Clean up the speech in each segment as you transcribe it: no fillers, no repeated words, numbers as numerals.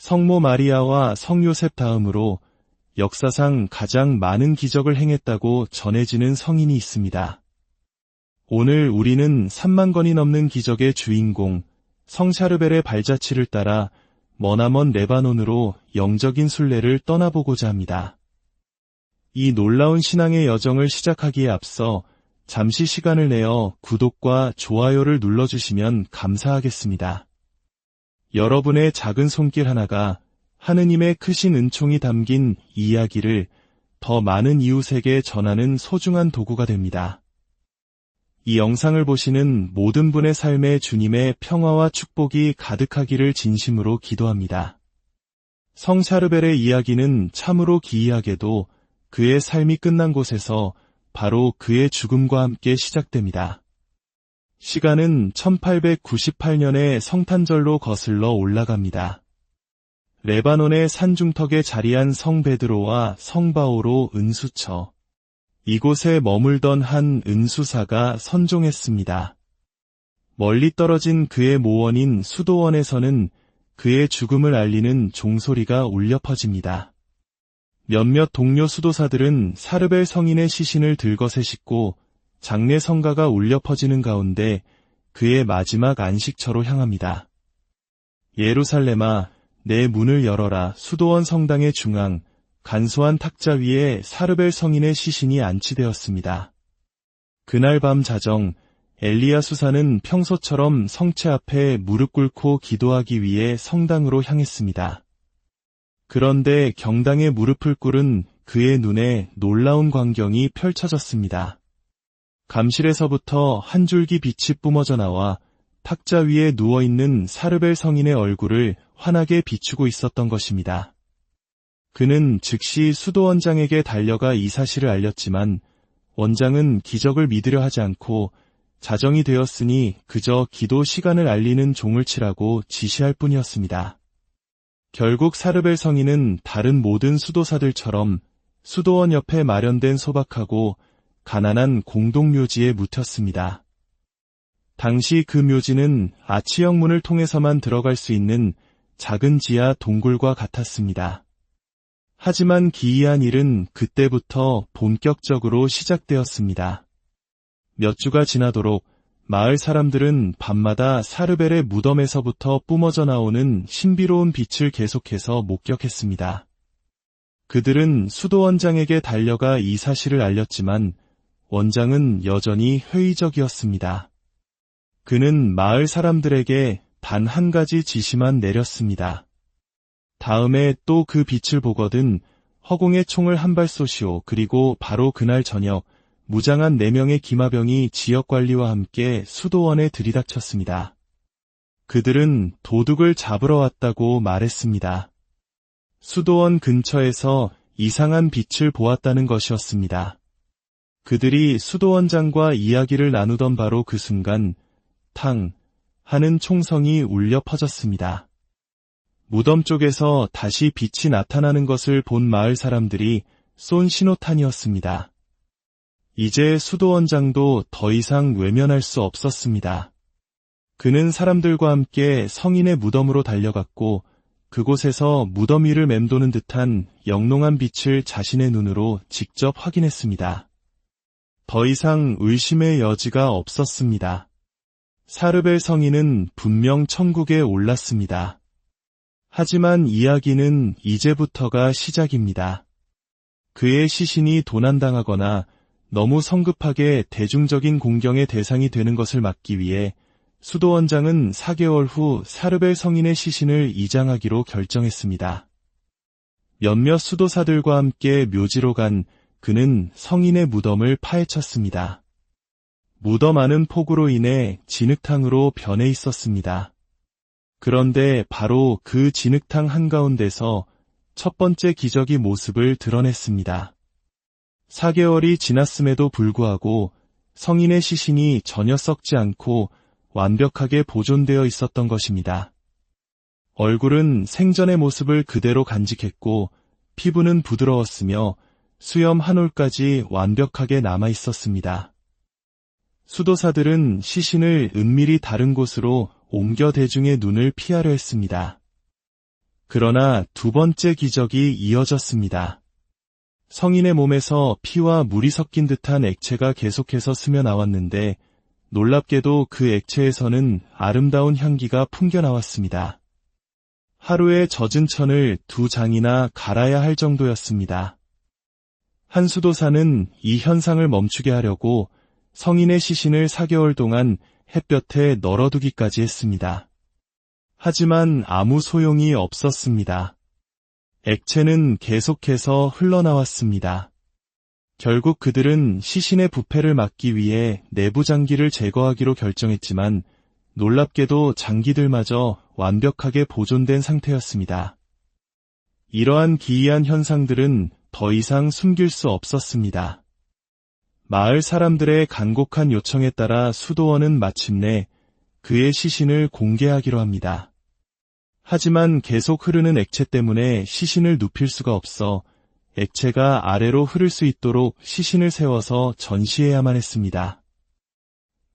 성모 마리아와 성요셉 다음으로 역사상 가장 많은 기적을 행했다고 전해지는 성인이 있습니다. 오늘 우리는 3만 건이 넘는 기적의 주인공 성 샤르벨의 발자취를 따라 머나먼 레바논으로 영적인 순례를 떠나보고자 합니다. 이 놀라운 신앙의 여정을 시작하기에 앞서 잠시 시간을 내어 구독과 좋아요를 눌러주시면 감사하겠습니다. 여러분의 작은 손길 하나가 하느님의 크신 은총이 담긴 이야기를 더 많은 이웃에게 전하는 소중한 도구가 됩니다. 이 영상을 보시는 모든 분의 삶에 주님의 평화와 축복이 가득하기를 진심으로 기도합니다. 성 샤르벨의 이야기는 참으로 기이하게도 그의 삶이 끝난 곳에서 바로 그의 죽음과 함께 시작됩니다. 시간은 1898년의 성탄절로 거슬러 올라갑니다. 레바논의 산중턱에 자리한 성 베드로와 성 바오로 은수처, 이곳에 머물던 한 은수사가 선종했습니다. 멀리 떨어진 그의 모원인 수도원에서는 그의 죽음을 알리는 종소리가 울려 퍼집니다. 몇몇 동료 수도사들은 사르벨 성인의 시신을 들것에 싣고 장례 성가가 울려 퍼지는 가운데 그의 마지막 안식처로 향합니다. 예루살렘아, 내 문을 열어라. 수도원 성당의 중앙, 간소한 탁자 위에 사르벨 성인의 시신이 안치되었습니다. 그날 밤 자정, 엘리야 수사는 평소처럼 성체 앞에 무릎 꿇고 기도하기 위해 성당으로 향했습니다. 그런데 경당에 무릎을 꿇은 그의 눈에 놀라운 광경이 펼쳐졌습니다. 감실에서부터 한 줄기 빛이 뿜어져 나와 탁자 위에 누워있는 사르벨 성인의 얼굴을 환하게 비추고 있었던 것입니다. 그는 즉시 수도원장에게 달려가 이 사실을 알렸지만 원장은 기적을 믿으려 하지 않고 자정이 되었으니 그저 기도 시간을 알리는 종을 치라고 지시할 뿐이었습니다. 결국 사르벨 성인은 다른 모든 수도사들처럼 수도원 옆에 마련된 소박하고 가난한 공동묘지에 묻혔습니다. 당시 그 묘지는 아치형 문을 통해서만 들어갈 수 있는 작은 지하 동굴과 같았습니다. 하지만 기이한 일은 그때부터 본격적으로 시작되었습니다. 몇 주가 지나도록 마을 사람들은 밤마다 사르벨의 무덤에서부터 뿜어져 나오는 신비로운 빛을 계속해서 목격했습니다. 그들은 수도원장에게 달려가 이 사실을 알렸지만 원장은 여전히 회의적이었습니다. 그는 마을 사람들에게 단 한 가지 지시만 내렸습니다. 다음에 또 그 빛을 보거든 허공에 총을 한 발 쏘시오. 그리고 바로 그날 저녁 무장한 4명의 기마병이 지역관리와 함께 수도원에 들이닥쳤습니다. 그들은 도둑을 잡으러 왔다고 말했습니다. 수도원 근처에서 이상한 빛을 보았다는 것이었습니다. 그들이 수도원장과 이야기를 나누던 바로 그 순간 탕 하는 총성이 울려 퍼졌습니다. 무덤 쪽에서 다시 빛이 나타나는 것을 본 마을 사람들이 쏜 신호탄이었습니다. 이제 수도원장도 더 이상 외면할 수 없었습니다. 그는 사람들과 함께 성인의 무덤으로 달려갔고 그곳에서 무덤 위를 맴도는 듯한 영롱한 빛을 자신의 눈으로 직접 확인했습니다. 더 이상 의심의 여지가 없었습니다. 사르벨 성인은 분명 천국에 올랐습니다. 하지만 이야기는 이제부터가 시작입니다. 그의 시신이 도난당하거나 너무 성급하게 대중적인 공경의 대상이 되는 것을 막기 위해 수도원장은 4개월 후 사르벨 성인의 시신을 이장하기로 결정했습니다. 몇몇 수도사들과 함께 묘지로 간 그는 성인의 무덤을 파헤쳤습니다. 무덤 안은 폭우로 인해 진흙탕으로 변해 있었습니다. 그런데 바로 그 진흙탕 한가운데서 첫 번째 기적이 모습을 드러냈습니다. 4개월이 지났음에도 불구하고 성인의 시신이 전혀 썩지 않고 완벽하게 보존되어 있었던 것입니다. 얼굴은 생전의 모습을 그대로 간직했고 피부는 부드러웠으며 수염 한 올까지 완벽하게 남아 있었습니다. 수도사들은 시신을 은밀히 다른 곳으로 옮겨 대중의 눈을 피하려 했습니다. 그러나 두 번째 기적이 이어졌습니다. 성인의 몸에서 피와 물이 섞인 듯한 액체가 계속해서 스며 나왔는데 놀랍게도 그 액체에서는 아름다운 향기가 풍겨 나왔습니다. 하루에 젖은 천을 2장이나 갈아야 할 정도였습니다. 한 수도사는 이 현상을 멈추게 하려고 성인의 시신을 4개월 동안 햇볕에 널어두기까지 했습니다. 하지만 아무 소용이 없었습니다. 액체는 계속해서 흘러나왔습니다. 결국 그들은 시신의 부패를 막기 위해 내부 장기를 제거하기로 결정했지만 놀랍게도 장기들마저 완벽하게 보존된 상태였습니다. 이러한 기이한 현상들은 더 이상 숨길 수 없었습니다. 마을 사람들의 간곡한 요청에 따라 수도원은 마침내 그의 시신을 공개하기로 합니다. 하지만 계속 흐르는 액체 때문에 시신을 눕힐 수가 없어 액체가 아래로 흐를 수 있도록 시신을 세워서 전시해야만 했습니다.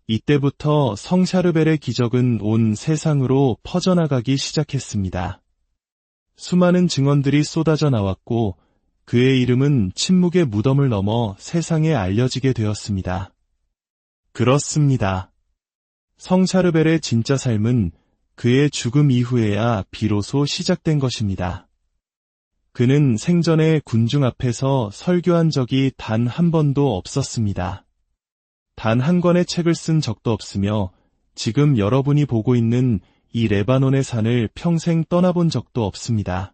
이때부터 성 샤르벨의 기적은 온 세상으로 퍼져나가기 시작했습니다. 수많은 증언들이 쏟아져 나왔고 그의 이름은 침묵의 무덤을 넘어 세상에 알려지게 되었습니다. 그렇습니다. 성 샤르벨의 진짜 삶은 그의 죽음 이후에야 비로소 시작된 것입니다. 그는 생전에 군중 앞에서 설교한 적이 단 한 번도 없었습니다. 단 한 권의 책을 쓴 적도 없으며 지금 여러분이 보고 있는 이 레바논의 산을 평생 떠나본 적도 없습니다.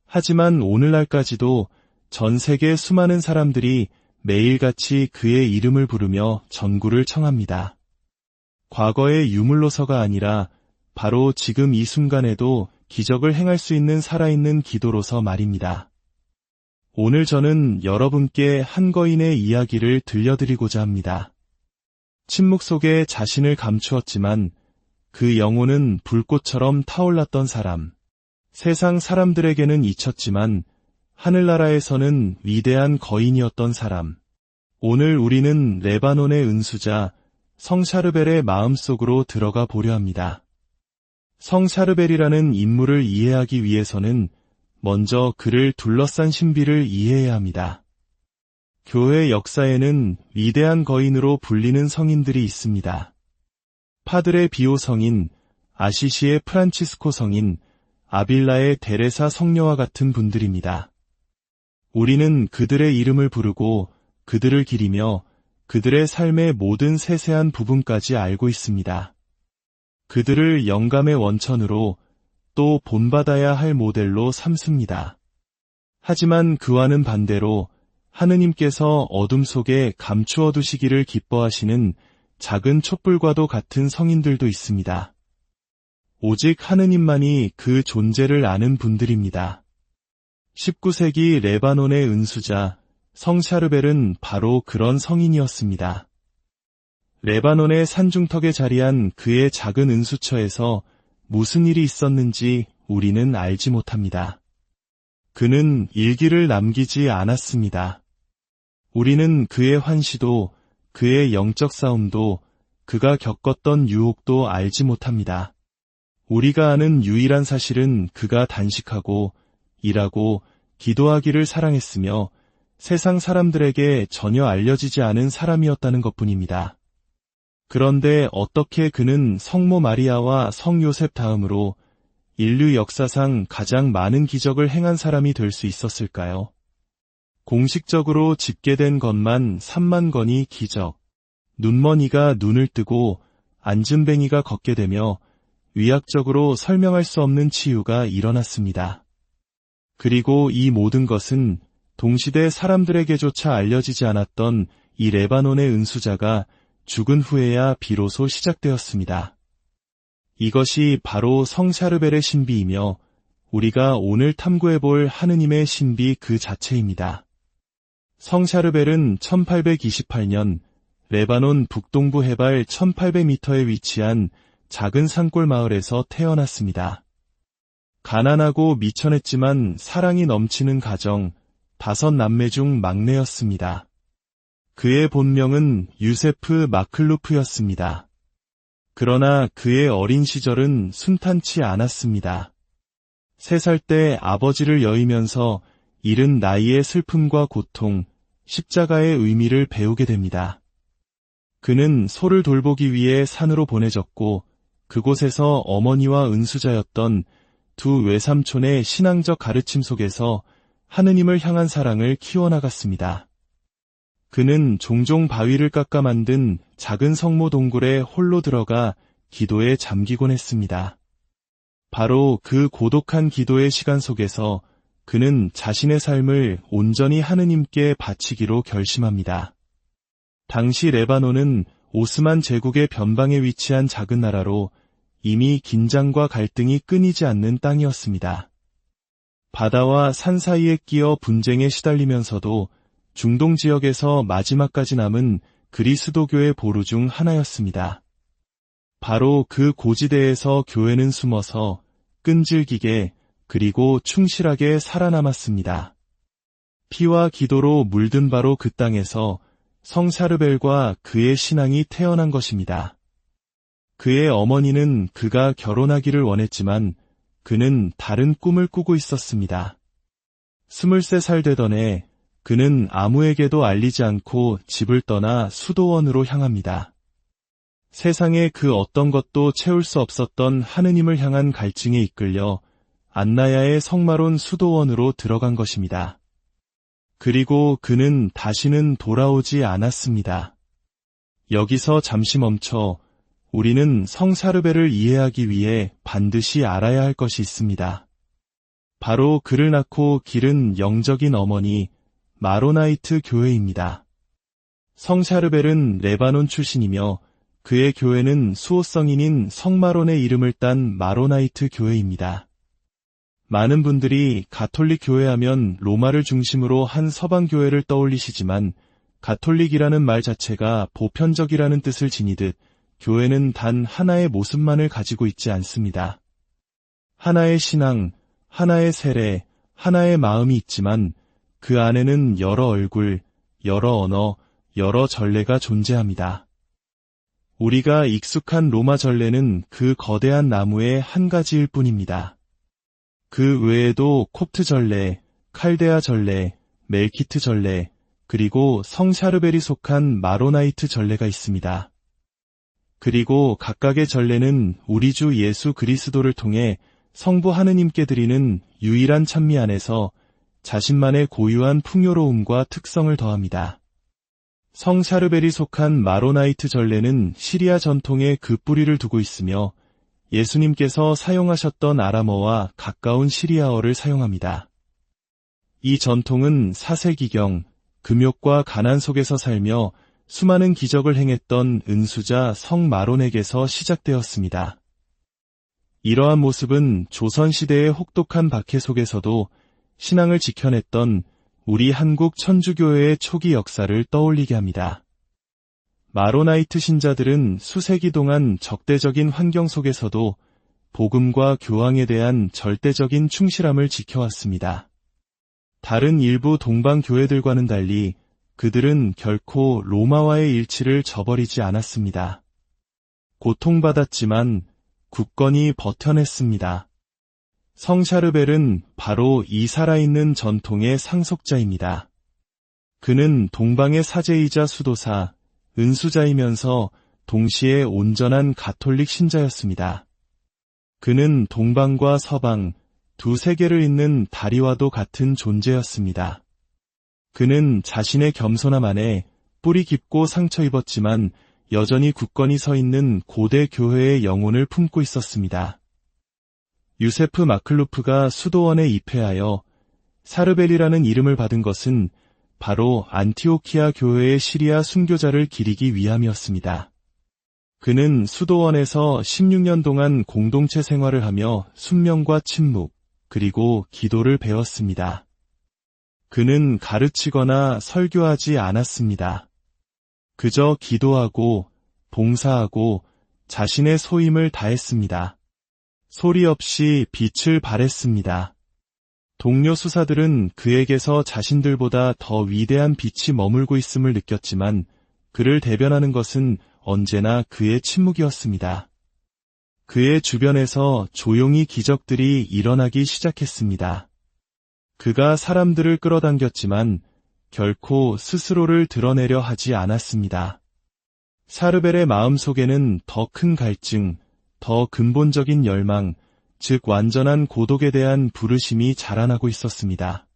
하지만 오늘날까지도 전 세계 수많은 사람들이 매일같이 그의 이름을 부르며 전구를 청합니다. 과거의 유물로서가 아니라 바로 지금 이 순간에도 기적을 행할 수 있는 살아있는 기도로서 말입니다. 오늘 저는 여러분께 한 거인의 이야기를 들려드리고자 합니다. 침묵 속에 자신을 감추었지만 그 영혼은 불꽃처럼 타올랐던 사람. 세상 사람들에게는 잊혔지만 하늘나라에서는 위대한 거인이었던 사람. 오늘 우리는 레바논의 은수자 성 샤르벨의 마음속으로 들어가 보려 합니다. 성 샤르벨이라는 인물을 이해하기 위해서는 먼저 그를 둘러싼 신비를 이해해야 합니다. 교회 역사에는 위대한 거인으로 불리는 성인들이 있습니다. 파드레 비오 성인, 아시시의 프란치스코 성인, 아빌라의 데레사 성녀와 같은 분들입니다. 우리는 그들의 이름을 부르고 그들을 기리며 그들의 삶의 모든 세세한 부분까지 알고 있습니다. 그들을 영감의 원천으로 또 본받아야 할 모델로 삼습니다. 하지만 그와는 반대로 하느님께서 어둠 속에 감추어 두시기를 기뻐하시는 작은 촛불과도 같은 성인들도 있습니다. 오직 하느님만이 그 존재를 아는 분들입니다. 19세기 레바논의 은수자 성 샤르벨은 바로 그런 성인이었습니다. 레바논의 산중턱에 자리한 그의 작은 은수처에서 무슨 일이 있었는지 우리는 알지 못합니다. 그는 일기를 남기지 않았습니다. 우리는 그의 환시도, 그의 영적 싸움도, 그가 겪었던 유혹도 알지 못합니다. 우리가 아는 유일한 사실은 그가 단식하고, 일하고, 기도하기를 사랑했으며 세상 사람들에게 전혀 알려지지 않은 사람이었다는 것뿐입니다. 그런데 어떻게 그는 성모 마리아와 성 요셉 다음으로 인류 역사상 가장 많은 기적을 행한 사람이 될 수 있었을까요? 공식적으로 집계된 것만 3만 건이 기적. 눈머니가 눈을 뜨고 앉은뱅이가 걷게 되며 의학적으로 설명할 수 없는 치유가 일어났습니다. 그리고 이 모든 것은 동시대 사람들에게조차 알려지지 않았던 이 레바논의 은수자가 죽은 후에야 비로소 시작되었습니다. 이것이 바로 성 샤르벨의 신비이며 우리가 오늘 탐구해볼 하느님의 신비 그 자체입니다. 성 샤르벨은 1828년 레바논 북동부 해발 1800m에 위치한 작은 산골 마을에서 태어났습니다. 가난하고 미천했지만 사랑이 넘치는 가정, 5남매 중 막내였습니다. 그의 본명은 유세프 마클루프였습니다. 그러나 그의 어린 시절은 순탄치 않았습니다. 3살 때 아버지를 여의면서 이른 나이의 슬픔과 고통, 십자가의 의미를 배우게 됩니다. 그는 소를 돌보기 위해 산으로 보내졌고 그곳에서 어머니와 은수자였던 두 외삼촌의 신앙적 가르침 속에서 하느님을 향한 사랑을 키워나갔습니다. 그는 종종 바위를 깎아 만든 작은 성모 동굴에 홀로 들어가 기도에 잠기곤 했습니다. 바로 그 고독한 기도의 시간 속에서 그는 자신의 삶을 온전히 하느님께 바치기로 결심합니다. 당시 레바논은 오스만 제국의 변방에 위치한 작은 나라로 이미 긴장과 갈등이 끊이지 않는 땅이었습니다. 바다와 산 사이에 끼어 분쟁에 시달리면서도 중동 지역에서 마지막까지 남은 그리스도교의 보루 중 하나였습니다. 바로 그 고지대에서 교회는 숨어서 끈질기게 그리고 충실하게 살아남았습니다. 피와 기도로 물든 바로 그 땅에서 성 샤르벨과 그의 신앙이 태어난 것입니다. 그의 어머니는 그가 결혼하기를 원했지만 그는 다른 꿈을 꾸고 있었습니다. 23살 되던 해 그는 아무에게도 알리지 않고 집을 떠나 수도원으로 향합니다. 세상의 그 어떤 것도 채울 수 없었던 하느님을 향한 갈증에 이끌려 안나야의 성마론 수도원으로 들어간 것입니다. 그리고 그는 다시는 돌아오지 않았습니다. 여기서 잠시 멈춰 우리는 성 샤르벨을 이해하기 위해 반드시 알아야 할 것이 있습니다. 바로 그를 낳고 기른 영적인 어머니 마로나이트 교회입니다. 성 샤르벨은 레바논 출신이며 그의 교회는 수호성인인 성마론의 이름을 딴 마로나이트 교회입니다. 많은 분들이 가톨릭 교회하면 로마를 중심으로 한 서방 교회를 떠올리시지만 가톨릭이라는 말 자체가 보편적이라는 뜻을 지니듯 교회는 단 하나의 모습만을 가지고 있지 않습니다. 하나의 신앙, 하나의 세례, 하나의 마음이 있지만 그 안에는 여러 얼굴, 여러 언어, 여러 전례가 존재합니다. 우리가 익숙한 로마 전례는 그 거대한 나무의 한 가지일 뿐입니다. 그 외에도 콥트 전례, 칼데아 전례, 멜키트 전례, 그리고 성 샤르벨이 속한 마로나이트 전례가 있습니다. 그리고 각각의 전례는 우리 주 예수 그리스도를 통해 성부 하느님께 드리는 유일한 찬미 안에서 자신만의 고유한 풍요로움과 특성을 더합니다. 성 샤르벨이 속한 마로나이트 전례는 시리아 전통에 그 뿌리를 두고 있으며 예수님께서 사용하셨던 아람어와 가까운 시리아어를 사용합니다. 이 전통은 4세기경 금욕과 가난 속에서 살며 수많은 기적을 행했던 은수자 성 마론에게서 시작되었습니다. 이러한 모습은 조선시대의 혹독한 박해 속에서도 신앙을 지켜냈던 우리 한국 천주교회의 초기 역사를 떠올리게 합니다. 마로나이트 신자들은 수세기 동안 적대적인 환경 속에서도 복음과 교황에 대한 절대적인 충실함을 지켜왔습니다. 다른 일부 동방 교회들과는 달리 그들은 결코 로마와의 일치를 저버리지 않았습니다. 고통받았지만 굳건히 버텨냈습니다. 성 샤르벨은 바로 이 살아있는 전통의 상속자입니다. 그는 동방의 사제이자 수도사, 은수자이면서 동시에 온전한 가톨릭 신자였습니다. 그는 동방과 서방, 두 세계를 잇는 다리와도 같은 존재였습니다. 그는 자신의 겸손함 안에 뿌리 깊고 상처 입었지만 여전히 굳건히 서 있는 고대 교회의 영혼을 품고 있었습니다. 유세프 마클루프가 수도원에 입회하여 사르벨이라는 이름을 받은 것은 바로 안티오키아 교회의 시리아 순교자를 기리기 위함이었습니다. 그는 수도원에서 16년 동안 공동체 생활을 하며 순명과 침묵, 그리고 기도를 배웠습니다. 그는 가르치거나 설교하지 않았습니다. 그저 기도하고 봉사하고 자신의 소임을 다했습니다. 소리 없이 빛을 발했습니다. 동료 수사들은 그에게서 자신들보다 더 위대한 빛이 머물고 있음을 느꼈지만 그를 대변하는 것은 언제나 그의 침묵이었습니다. 그의 주변에서 조용히 기적들이 일어나기 시작했습니다. 그가 사람들을 끌어당겼지만 결코 스스로를 드러내려 하지 않았습니다. 사르벨의 마음속에는 더 큰 갈증, 더 근본적인 열망, 즉 완전한 고독에 대한 부르심이 자라나고 있었습니다.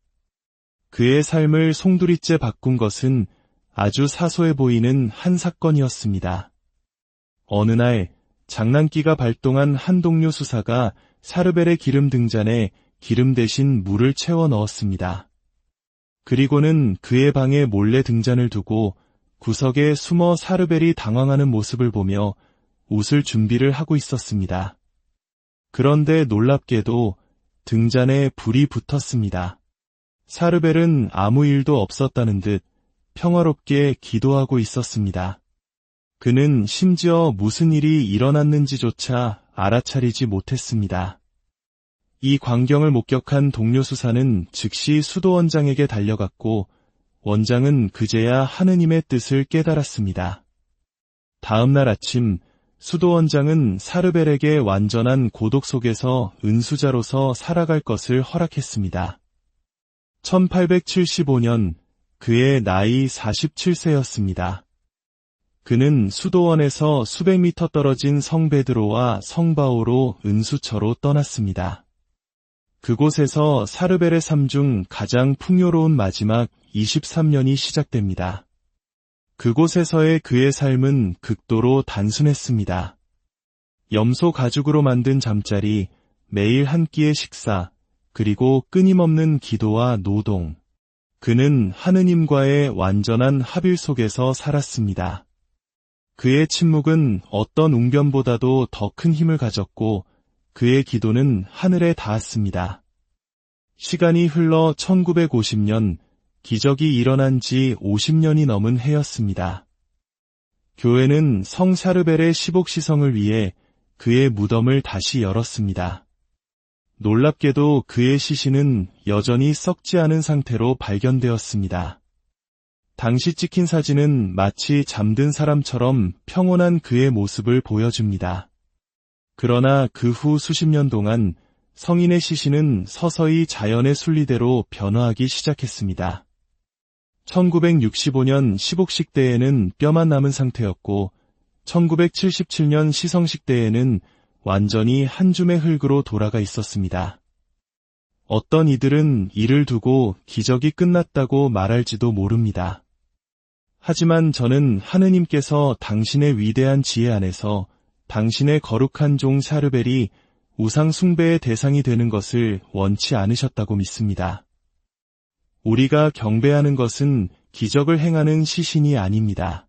그의 삶을 송두리째 바꾼 것은 아주 사소해 보이는 한 사건이었습니다. 어느 날 장난기가 발동한 한 동료 수사가 사르벨의 기름 등잔에 기름 대신 물을 채워 넣었습니다. 그리고는 그의 방에 몰래 등잔을 두고 구석에 숨어 사르벨이 당황하는 모습을 보며 웃을 준비를 하고 있었습니다. 그런데 놀랍게도 등잔에 불이 붙었습니다. 사르벨은 아무 일도 없었다는 듯 평화롭게 기도하고 있었습니다. 그는 심지어 무슨 일이 일어났는지조차 알아차리지 못했습니다. 이 광경을 목격한 동료 수사는 즉시 수도 원장에게 달려갔고 원장은 그제야 하느님의 뜻을 깨달았습니다. 다음 날 아침 수도 원장은 사르벨에게 완전한 고독 속에서 은수자로서 살아갈 것을 허락했습니다. 1875년 그의 나이 47세였습니다. 그는 수도원에서 수백 미터 떨어진 성 베드로와 성 바오로 은수처로 떠났습니다. 그곳에서 사르벨의 삶 중 가장 풍요로운 마지막 23년이 시작됩니다. 그곳에서의 그의 삶은 극도로 단순했습니다. 염소 가죽으로 만든 잠자리, 매일 한 끼의 식사, 그리고 끊임없는 기도와 노동. 그는 하느님과의 완전한 합일 속에서 살았습니다. 그의 침묵은 어떤 웅변보다도 더 큰 힘을 가졌고 그의 기도는 하늘에 닿았습니다. 시간이 흘러 1950년, 기적이 일어난 지 50년이 넘은 해였습니다. 교회는 성 샤르벨의 시복시성을 위해 그의 무덤을 다시 열었습니다. 놀랍게도 그의 시신은 여전히 썩지 않은 상태로 발견되었습니다. 당시 찍힌 사진은 마치 잠든 사람처럼 평온한 그의 모습을 보여줍니다. 그러나 그 후 수십 년 동안 성인의 시신은 서서히 자연의 순리대로 변화하기 시작했습니다. 1965년 시복식 때에는 뼈만 남은 상태였고 1977년 시성식 때에는 완전히 한 줌의 흙으로 돌아가 있었습니다. 어떤 이들은 이를 두고 기적이 끝났다고 말할지도 모릅니다. 하지만 저는 하느님께서 당신의 위대한 지혜 안에서 당신의 거룩한 종 샤르벨이 우상 숭배의 대상이 되는 것을 원치 않으셨다고 믿습니다. 우리가 경배하는 것은 기적을 행하는 시신이 아닙니다.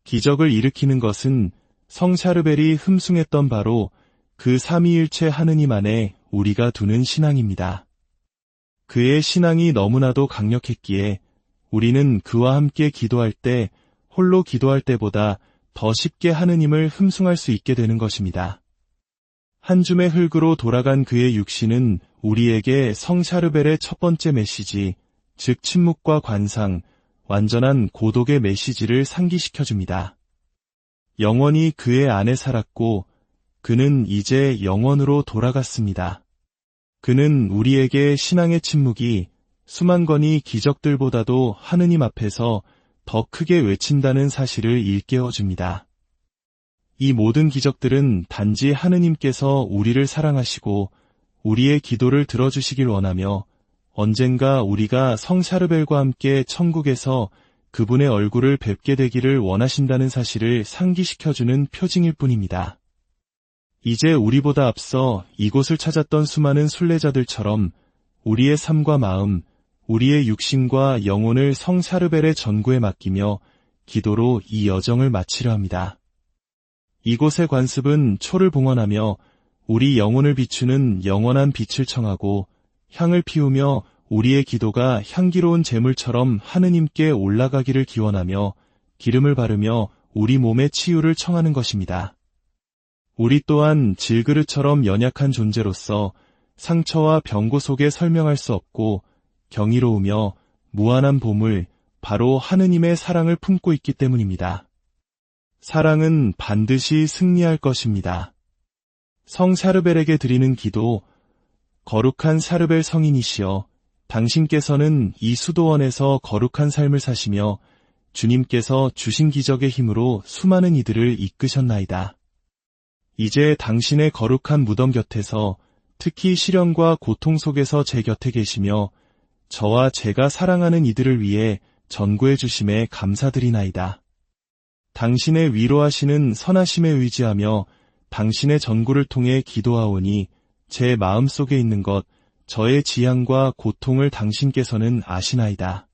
기적을 일으키는 것은 성 샤르벨이 흠숭했던 바로 그 삼위일체 하느님 안에 우리가 두는 신앙입니다. 그의 신앙이 너무나도 강력했기에 우리는 그와 함께 기도할 때 홀로 기도할 때보다 더 쉽게 하느님을 흠숭할 수 있게 되는 것입니다. 한 줌의 흙으로 돌아간 그의 육신은 우리에게 성 샤르벨의 첫 번째 메시지, 즉 침묵과 관상, 완전한 고독의 메시지를 상기시켜줍니다. 영원히 그의 안에 살았고 그는 이제 영원으로 돌아갔습니다. 그는 우리에게 신앙의 침묵이 수만 건의 기적들보다도 하느님 앞에서 더 크게 외친다는 사실을 일깨워줍니다. 이 모든 기적들은 단지 하느님께서 우리를 사랑하시고 우리의 기도를 들어주시길 원하며 언젠가 우리가 성 샤르벨과 함께 천국에서 그분의 얼굴을 뵙게 되기를 원하신다는 사실을 상기시켜주는 표징일 뿐입니다. 이제 우리보다 앞서 이곳을 찾았던 수많은 순례자들처럼 우리의 삶과 마음, 우리의 육신과 영혼을 성 샤르벨의 전구에 맡기며 기도로 이 여정을 마치려 합니다. 이곳의 관습은 초를 봉헌하며 우리 영혼을 비추는 영원한 빛을 청하고 향을 피우며 우리의 기도가 향기로운 제물처럼 하느님께 올라가기를 기원하며 기름을 바르며 우리 몸의 치유를 청하는 것입니다. 우리 또한 질그릇처럼 연약한 존재로서 상처와 병고 속에 설명할 수 없고 경이로우며 무한한 보물, 바로 하느님의 사랑을 품고 있기 때문입니다. 사랑은 반드시 승리할 것입니다. 성 샤르벨에게 드리는 기도. 거룩한 샤르벨 성인이시여, 당신께서는 이 수도원에서 거룩한 삶을 사시며 주님께서 주신 기적의 힘으로 수많은 이들을 이끄셨나이다. 이제 당신의 거룩한 무덤 곁에서 특히 시련과 고통 속에서 제 곁에 계시며 저와 제가 사랑하는 이들을 위해 전구해 주심에 감사드리나이다. 당신의 위로하시는 선하심에 의지하며 당신의 전구를 통해 기도하오니 제 마음속에 있는 것, 저의 지향과 고통을 당신께서는 아시나이다.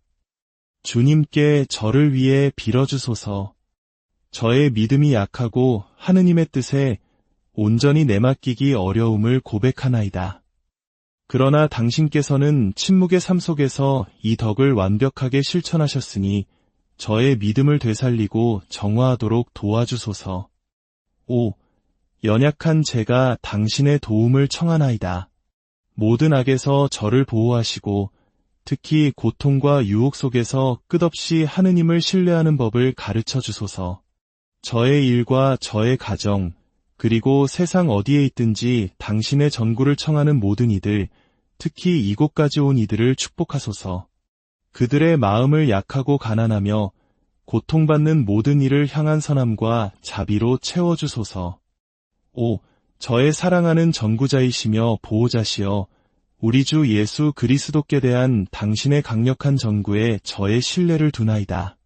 주님께 저를 위해 빌어주소서. 저의 믿음이 약하고 하느님의 뜻에 온전히 내맡기기 어려움을 고백하나이다. 그러나 당신께서는 침묵의 삶 속에서 이 덕을 완벽하게 실천하셨으니 저의 믿음을 되살리고 정화하도록 도와주소서. 오, 연약한 제가 당신의 도움을 청하나이다. 모든 악에서 저를 보호하시고 특히 고통과 유혹 속에서 끝없이 하느님을 신뢰하는 법을 가르쳐 주소서. 저의 일과 저의 가정, 그리고 세상 어디에 있든지 당신의 전구를 청하는 모든 이들, 특히 이곳까지 온 이들을 축복하소서. 그들의 마음을 약하고 가난하며 고통받는 모든 이를 향한 선함과 자비로 채워주소서. 오, 저의 사랑하는 전구자이시며 보호자시여, 우리 주 예수 그리스도께 대한 당신의 강력한 전구에 저의 신뢰를 두나이다.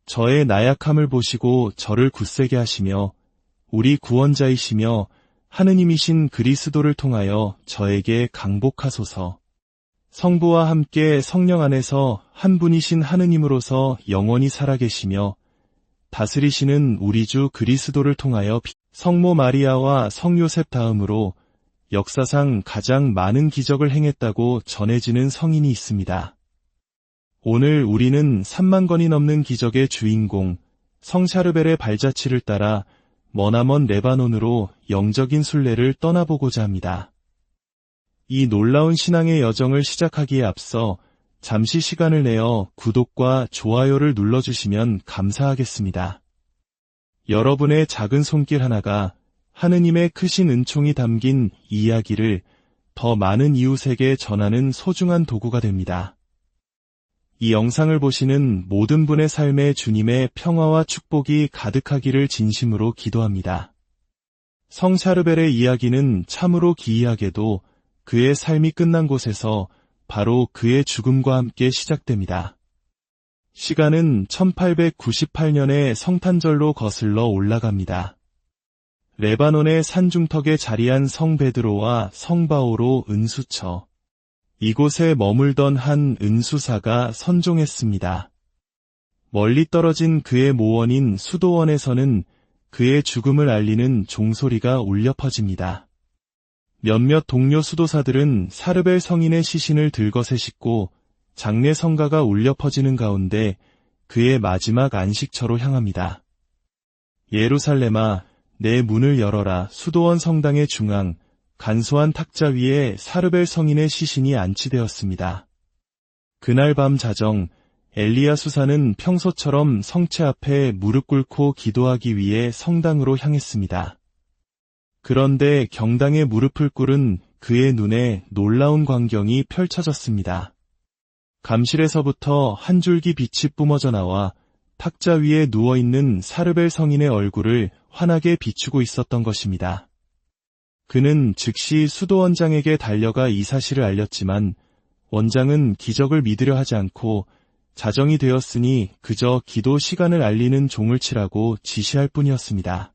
저의 나약함을 보시고 저를 굳세게 하시며 우리 구원자이시며 하느님이신 그리스도를 통하여 저에게 강복하소서. 성부와 함께 성령 안에서 한 분이신 하느님으로서 영원히 살아계시며 다스리시는 우리 주 그리스도를 통하여 성모 마리아와 성요셉 다음으로 역사상 가장 많은 기적을 행했다고 전해지는 성인이 있습니다. 오늘 우리는 3만 건이 넘는 기적의 주인공 성 샤르벨의 발자취를 따라 머나먼 레바논으로 영적인 순례를 떠나보고자 합니다. 이 놀라운 신앙의 여정을 시작하기에 앞서 잠시 시간을 내어 구독과 좋아요를 눌러주시면 감사하겠습니다. 여러분의 작은 손길 하나가 하느님의 크신 은총이 담긴 이야기를 더 많은 이웃에게 전하는 소중한 도구가 됩니다. 이 영상을 보시는 모든 분의 삶에 주님의 평화와 축복이 가득하기를 진심으로 기도합니다. 성 샤르벨의 이야기는 참으로 기이하게도 그의 삶이 끝난 곳에서 바로 그의 죽음과 함께 시작됩니다. 시간은 1898년의 성탄절로 거슬러 올라갑니다. 레바논의 산중턱에 자리한 성 베드로와 성 바오로 은수처. 이곳에 머물던 한 은수사가 선종했습니다. 멀리 떨어진 그의 모원인 수도원에서는 그의 죽음을 알리는 종소리가 울려 퍼집니다. 몇몇 동료 수도사들은 사르벨 성인의 시신을 들것에 싣고 장례 성가가 울려 퍼지는 가운데 그의 마지막 안식처로 향합니다. 예루살렘아, 내 문을 열어라. 수도원 성당의 중앙, 간소한 탁자 위에 사르벨 성인의 시신이 안치되었습니다. 그날 밤 자정, 엘리야 수사는 평소처럼 성체 앞에 무릎 꿇고 기도하기 위해 성당으로 향했습니다. 그런데 경당에 무릎을 꿇은 그의 눈에 놀라운 광경이 펼쳐졌습니다. 감실에서부터 한 줄기 빛이 뿜어져 나와 탁자 위에 누워있는 사르벨 성인의 얼굴을 환하게 비추고 있었던 것입니다. 그는 즉시 수도원장에게 달려가 이 사실을 알렸지만 원장은 기적을 믿으려 하지 않고 자정이 되었으니 그저 기도 시간을 알리는 종을 치라고 지시할 뿐이었습니다.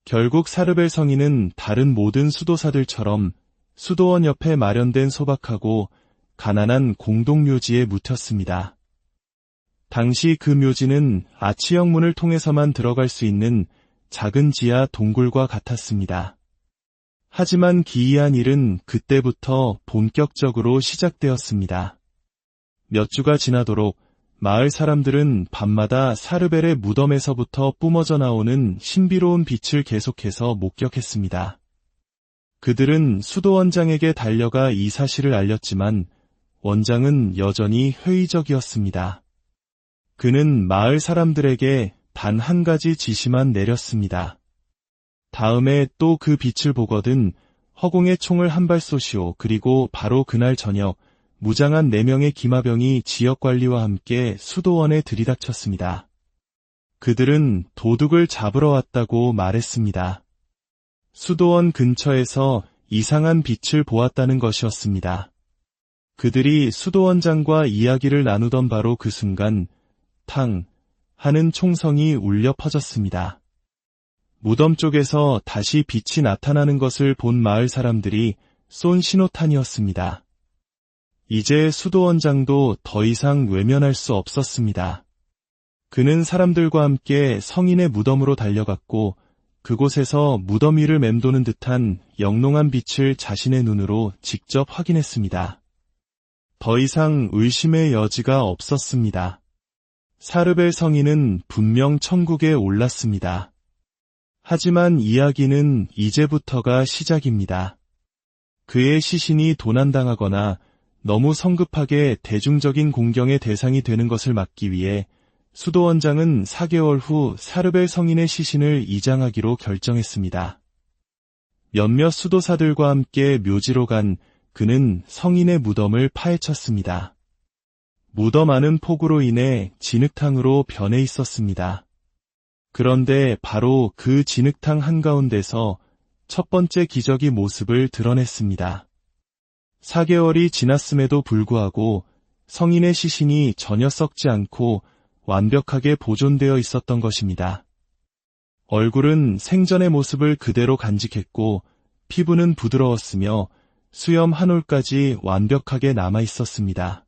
결국 사르벨 성인은 다른 모든 수도사들처럼 수도원 옆에 마련된 소박하고 가난한 공동묘지에 묻혔습니다. 당시 그 묘지는 아치형 문을 통해서만 들어갈 수 있는 작은 지하 동굴과 같았습니다. 하지만 기이한 일은 그때부터 본격적으로 시작되었습니다. 몇 주가 지나도록 마을 사람들은 밤마다 사르벨의 무덤에서부터 뿜어져 나오는 신비로운 빛을 계속해서 목격했습니다. 그들은 수도원장에게 달려가 이 사실을 알렸지만 원장은 여전히 회의적이었습니다. 그는 마을 사람들에게 단 한 가지 지시만 내렸습니다. 다음에 또 그 빛을 보거든 허공에 총을 한 발 쏘시오. 그리고 바로 그날 저녁 무장한 4명의 기마병이 지역관리와 함께 수도원에 들이닥쳤습니다. 그들은 도둑을 잡으러 왔다고 말했습니다. 수도원 근처에서 이상한 빛을 보았다는 것이었습니다. 그들이 수도원장과 이야기를 나누던 바로 그 순간 탕 하는 총성이 울려 퍼졌습니다. 무덤 쪽에서 다시 빛이 나타나는 것을 본 마을 사람들이 쏜 신호탄이었습니다. 이제 수도원장도 더 이상 외면할 수 없었습니다. 그는 사람들과 함께 성인의 무덤으로 달려갔고 그곳에서 무덤 위를 맴도는 듯한 영롱한 빛을 자신의 눈으로 직접 확인했습니다. 더 이상 의심의 여지가 없었습니다. 사르벨 성인은 분명 천국에 올랐습니다. 하지만 이야기는 이제부터가 시작입니다. 그의 시신이 도난당하거나 너무 성급하게 대중적인 공경의 대상이 되는 것을 막기 위해 수도원장은 4개월 후 사르벨 성인의 시신을 이장하기로 결정했습니다. 몇몇 수도사들과 함께 묘지로 간 그는 성인의 무덤을 파헤쳤습니다. 무덤 안은 폭우로 인해 진흙탕으로 변해 있었습니다. 그런데 바로 그 진흙탕 한가운데서 첫 번째 기적이 모습을 드러냈습니다. 4개월이 지났음에도 불구하고 성인의 시신이 전혀 썩지 않고 완벽하게 보존되어 있었던 것입니다. 얼굴은 생전의 모습을 그대로 간직했고 피부는 부드러웠으며 수염 한 올까지 완벽하게 남아 있었습니다.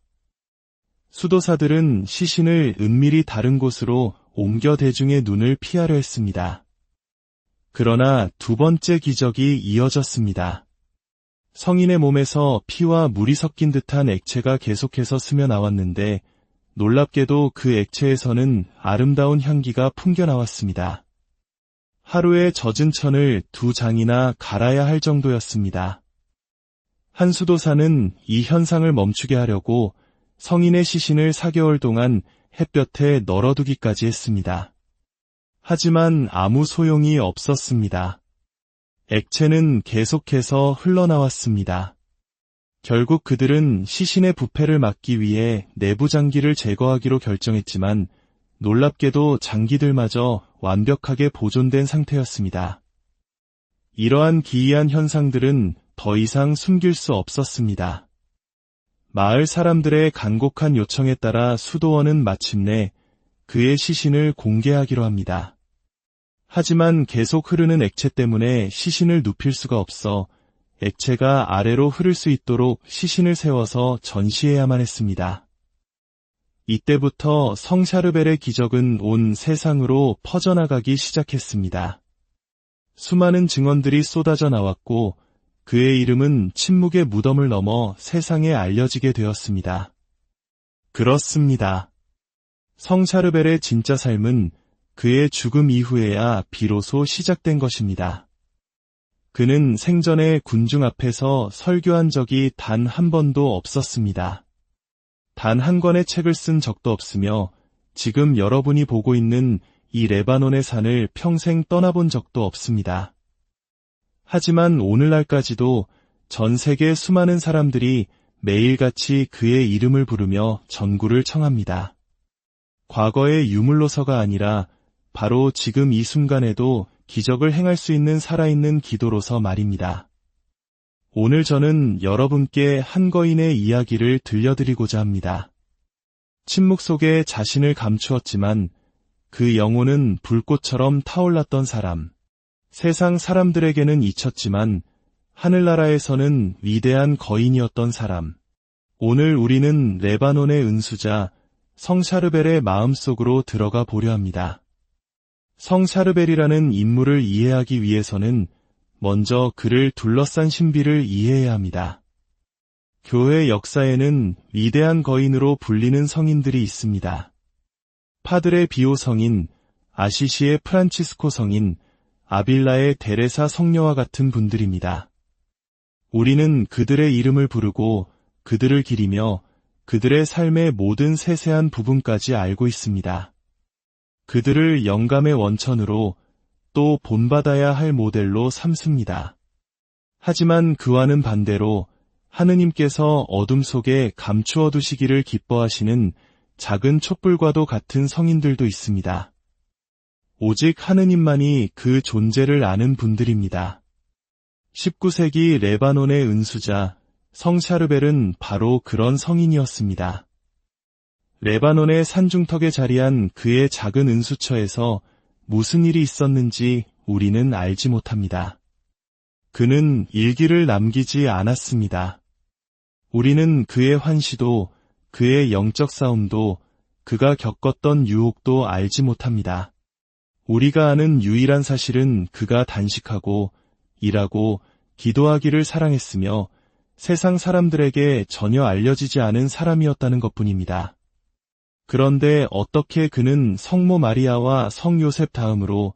수도사들은 시신을 은밀히 다른 곳으로 옮겨 대중의 눈을 피하려 했습니다. 그러나 두 번째 기적이 이어졌습니다. 성인의 몸에서 피와 물이 섞인 듯한 액체가 계속해서 스며 나왔는데 놀랍게도 그 액체에서는 아름다운 향기가 풍겨나왔습니다. 하루에 젖은 천을 2장이나 갈아야 할 정도였습니다. 한 수도사는 이 현상을 멈추게 하려고 성인의 시신을 4개월 동안 햇볕에 널어두기까지 했습니다. 하지만 아무 소용이 없었습니다. 액체는 계속해서 흘러나왔습니다. 결국 그들은 시신의 부패를 막기 위해 내부 장기를 제거하기로 결정했지만 놀랍게도 장기들마저 완벽하게 보존된 상태였습니다. 이러한 기이한 현상들은 더 이상 숨길 수 없었습니다. 마을 사람들의 간곡한 요청에 따라 수도원은 마침내 그의 시신을 공개하기로 합니다. 하지만 계속 흐르는 액체 때문에 시신을 눕힐 수가 없어 액체가 아래로 흐를 수 있도록 시신을 세워서 전시해야만 했습니다. 이때부터 성샤르벨의 기적은 온 세상으로 퍼져나가기 시작했습니다. 수많은 증언들이 쏟아져 나왔고 그의 이름은 침묵의 무덤을 넘어 세상에 알려지게 되었습니다. 그렇습니다. 성샤르벨의 진짜 삶은 그의 죽음 이후에야 비로소 시작된 것입니다. 그는 생전에 군중 앞에서 설교한 적이 단 한 번도 없었습니다. 단 한 권의 책을 쓴 적도 없으며 지금 여러분이 보고 있는 이 레바논의 산을 평생 떠나본 적도 없습니다. 하지만 오늘날까지도 전 세계 수많은 사람들이 매일같이 그의 이름을 부르며 전구를 청합니다. 과거의 유물로서가 아니라 바로 지금 이 순간에도 기적을 행할 수 있는 살아있는 기도로서 말입니다. 오늘 저는 여러분께 한 거인의 이야기를 들려드리고자 합니다. 침묵 속에 자신을 감추었지만 그 영혼은 불꽃처럼 타올랐던 사람. 세상 사람들에게는 잊혔지만 하늘나라에서는 위대한 거인이었던 사람. 오늘 우리는 레바논의 은수자 성샤르벨의 마음속으로 들어가 보려 합니다. 성샤르벨이라는 인물을 이해하기 위해서는 먼저 그를 둘러싼 신비를 이해해야 합니다. 교회 역사에는 위대한 거인으로 불리는 성인들이 있습니다. 파드레 비오 성인, 아시시의 프란치스코 성인, 아빌라의 데레사 성녀와 같은 분들입니다. 우리는 그들의 이름을 부르고 그들을 기리며 그들의 삶의 모든 세세한 부분까지 알고 있습니다. 그들을 영감의 원천으로 또 본받아야 할 모델로 삼습니다. 하지만 그와는 반대로 하느님께서 어둠 속에 감추어 두시기를 기뻐하시는 작은 촛불과도 같은 성인들도 있습니다. 오직 하느님만이 그 존재를 아는 분들입니다. 19세기 레바논의 은수자 성 샤르벨은 바로 그런 성인이었습니다. 레바논의 산중턱에 자리한 그의 작은 은수처에서 무슨 일이 있었는지 우리는 알지 못합니다. 그는 일기를 남기지 않았습니다. 우리는 그의 환시도, 그의 영적 싸움도, 그가 겪었던 유혹도 알지 못합니다. 우리가 아는 유일한 사실은 그가 단식하고, 일하고, 기도하기를 사랑했으며 세상 사람들에게 전혀 알려지지 않은 사람이었다는 것뿐입니다. 그런데 어떻게 그는 성모 마리아와 성 요셉 다음으로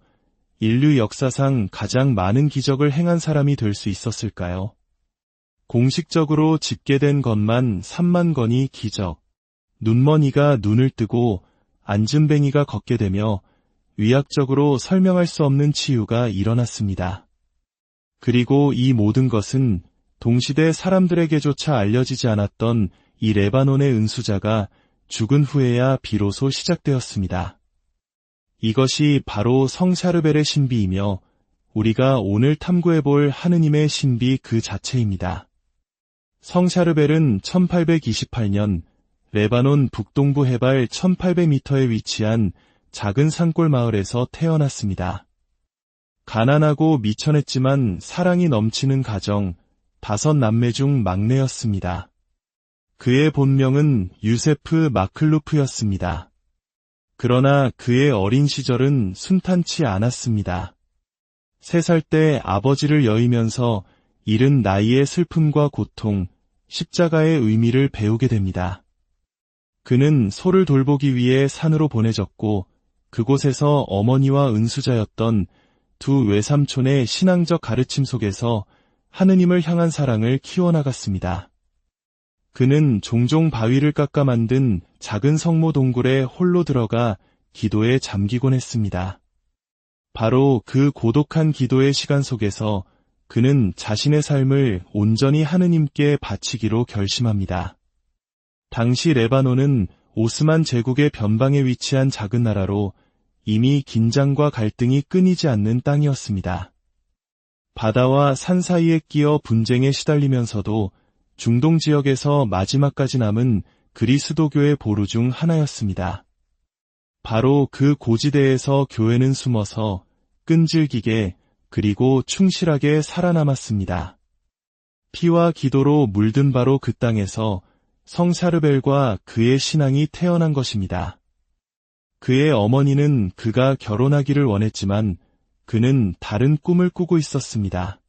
인류 역사상 가장 많은 기적을 행한 사람이 될 수 있었을까요? 공식적으로 집계된 것만 3만 건이 기적, 눈먼이가 눈을 뜨고 앉은뱅이가 걷게 되며 의학적으로 설명할 수 없는 치유가 일어났습니다. 그리고 이 모든 것은 동시대 사람들에게조차 알려지지 않았던 이 레바논의 은수자가 죽은 후에야 비로소 시작되었습니다. 이것이 바로 성 샤르벨의 신비이며 우리가 오늘 탐구해볼 하느님의 신비 그 자체입니다. 성 샤르벨은 1828년 레바논 북동부 해발 1800m에 위치한 작은 산골 마을에서 태어났습니다. 가난하고 미천했지만 사랑이 넘치는 가정, 5남매 중 막내였습니다. 그의 본명은 유세프 마클루프였습니다. 그러나 그의 어린 시절은 순탄치 않았습니다. 3살 때 아버지를 여의면서 이른 나이의 슬픔과 고통, 십자가의 의미를 배우게 됩니다. 그는 소를 돌보기 위해 산으로 보내졌고 그곳에서 어머니와 은수자였던 두 외삼촌의 신앙적 가르침 속에서 하느님을 향한 사랑을 키워나갔습니다. 그는 종종 바위를 깎아 만든 작은 성모 동굴에 홀로 들어가 기도에 잠기곤 했습니다. 바로 그 고독한 기도의 시간 속에서 그는 자신의 삶을 온전히 하느님께 바치기로 결심합니다. 당시 레바논은 오스만 제국의 변방에 위치한 작은 나라로 이미 긴장과 갈등이 끊이지 않는 땅이었습니다. 바다와 산 사이에 끼어 분쟁에 시달리면서도 중동 지역에서 마지막까지 남은 그리스도교의 보루 중 하나였습니다. 바로 그 고지대에서 교회는 숨어서 끈질기게 그리고 충실하게 살아남았습니다. 피와 기도로 물든 바로 그 땅에서 성 샤르벨과 그의 신앙이 태어난 것입니다. 그의 어머니는 그가 결혼하기를 원했지만 그는 다른 꿈을 꾸고 있었습니다.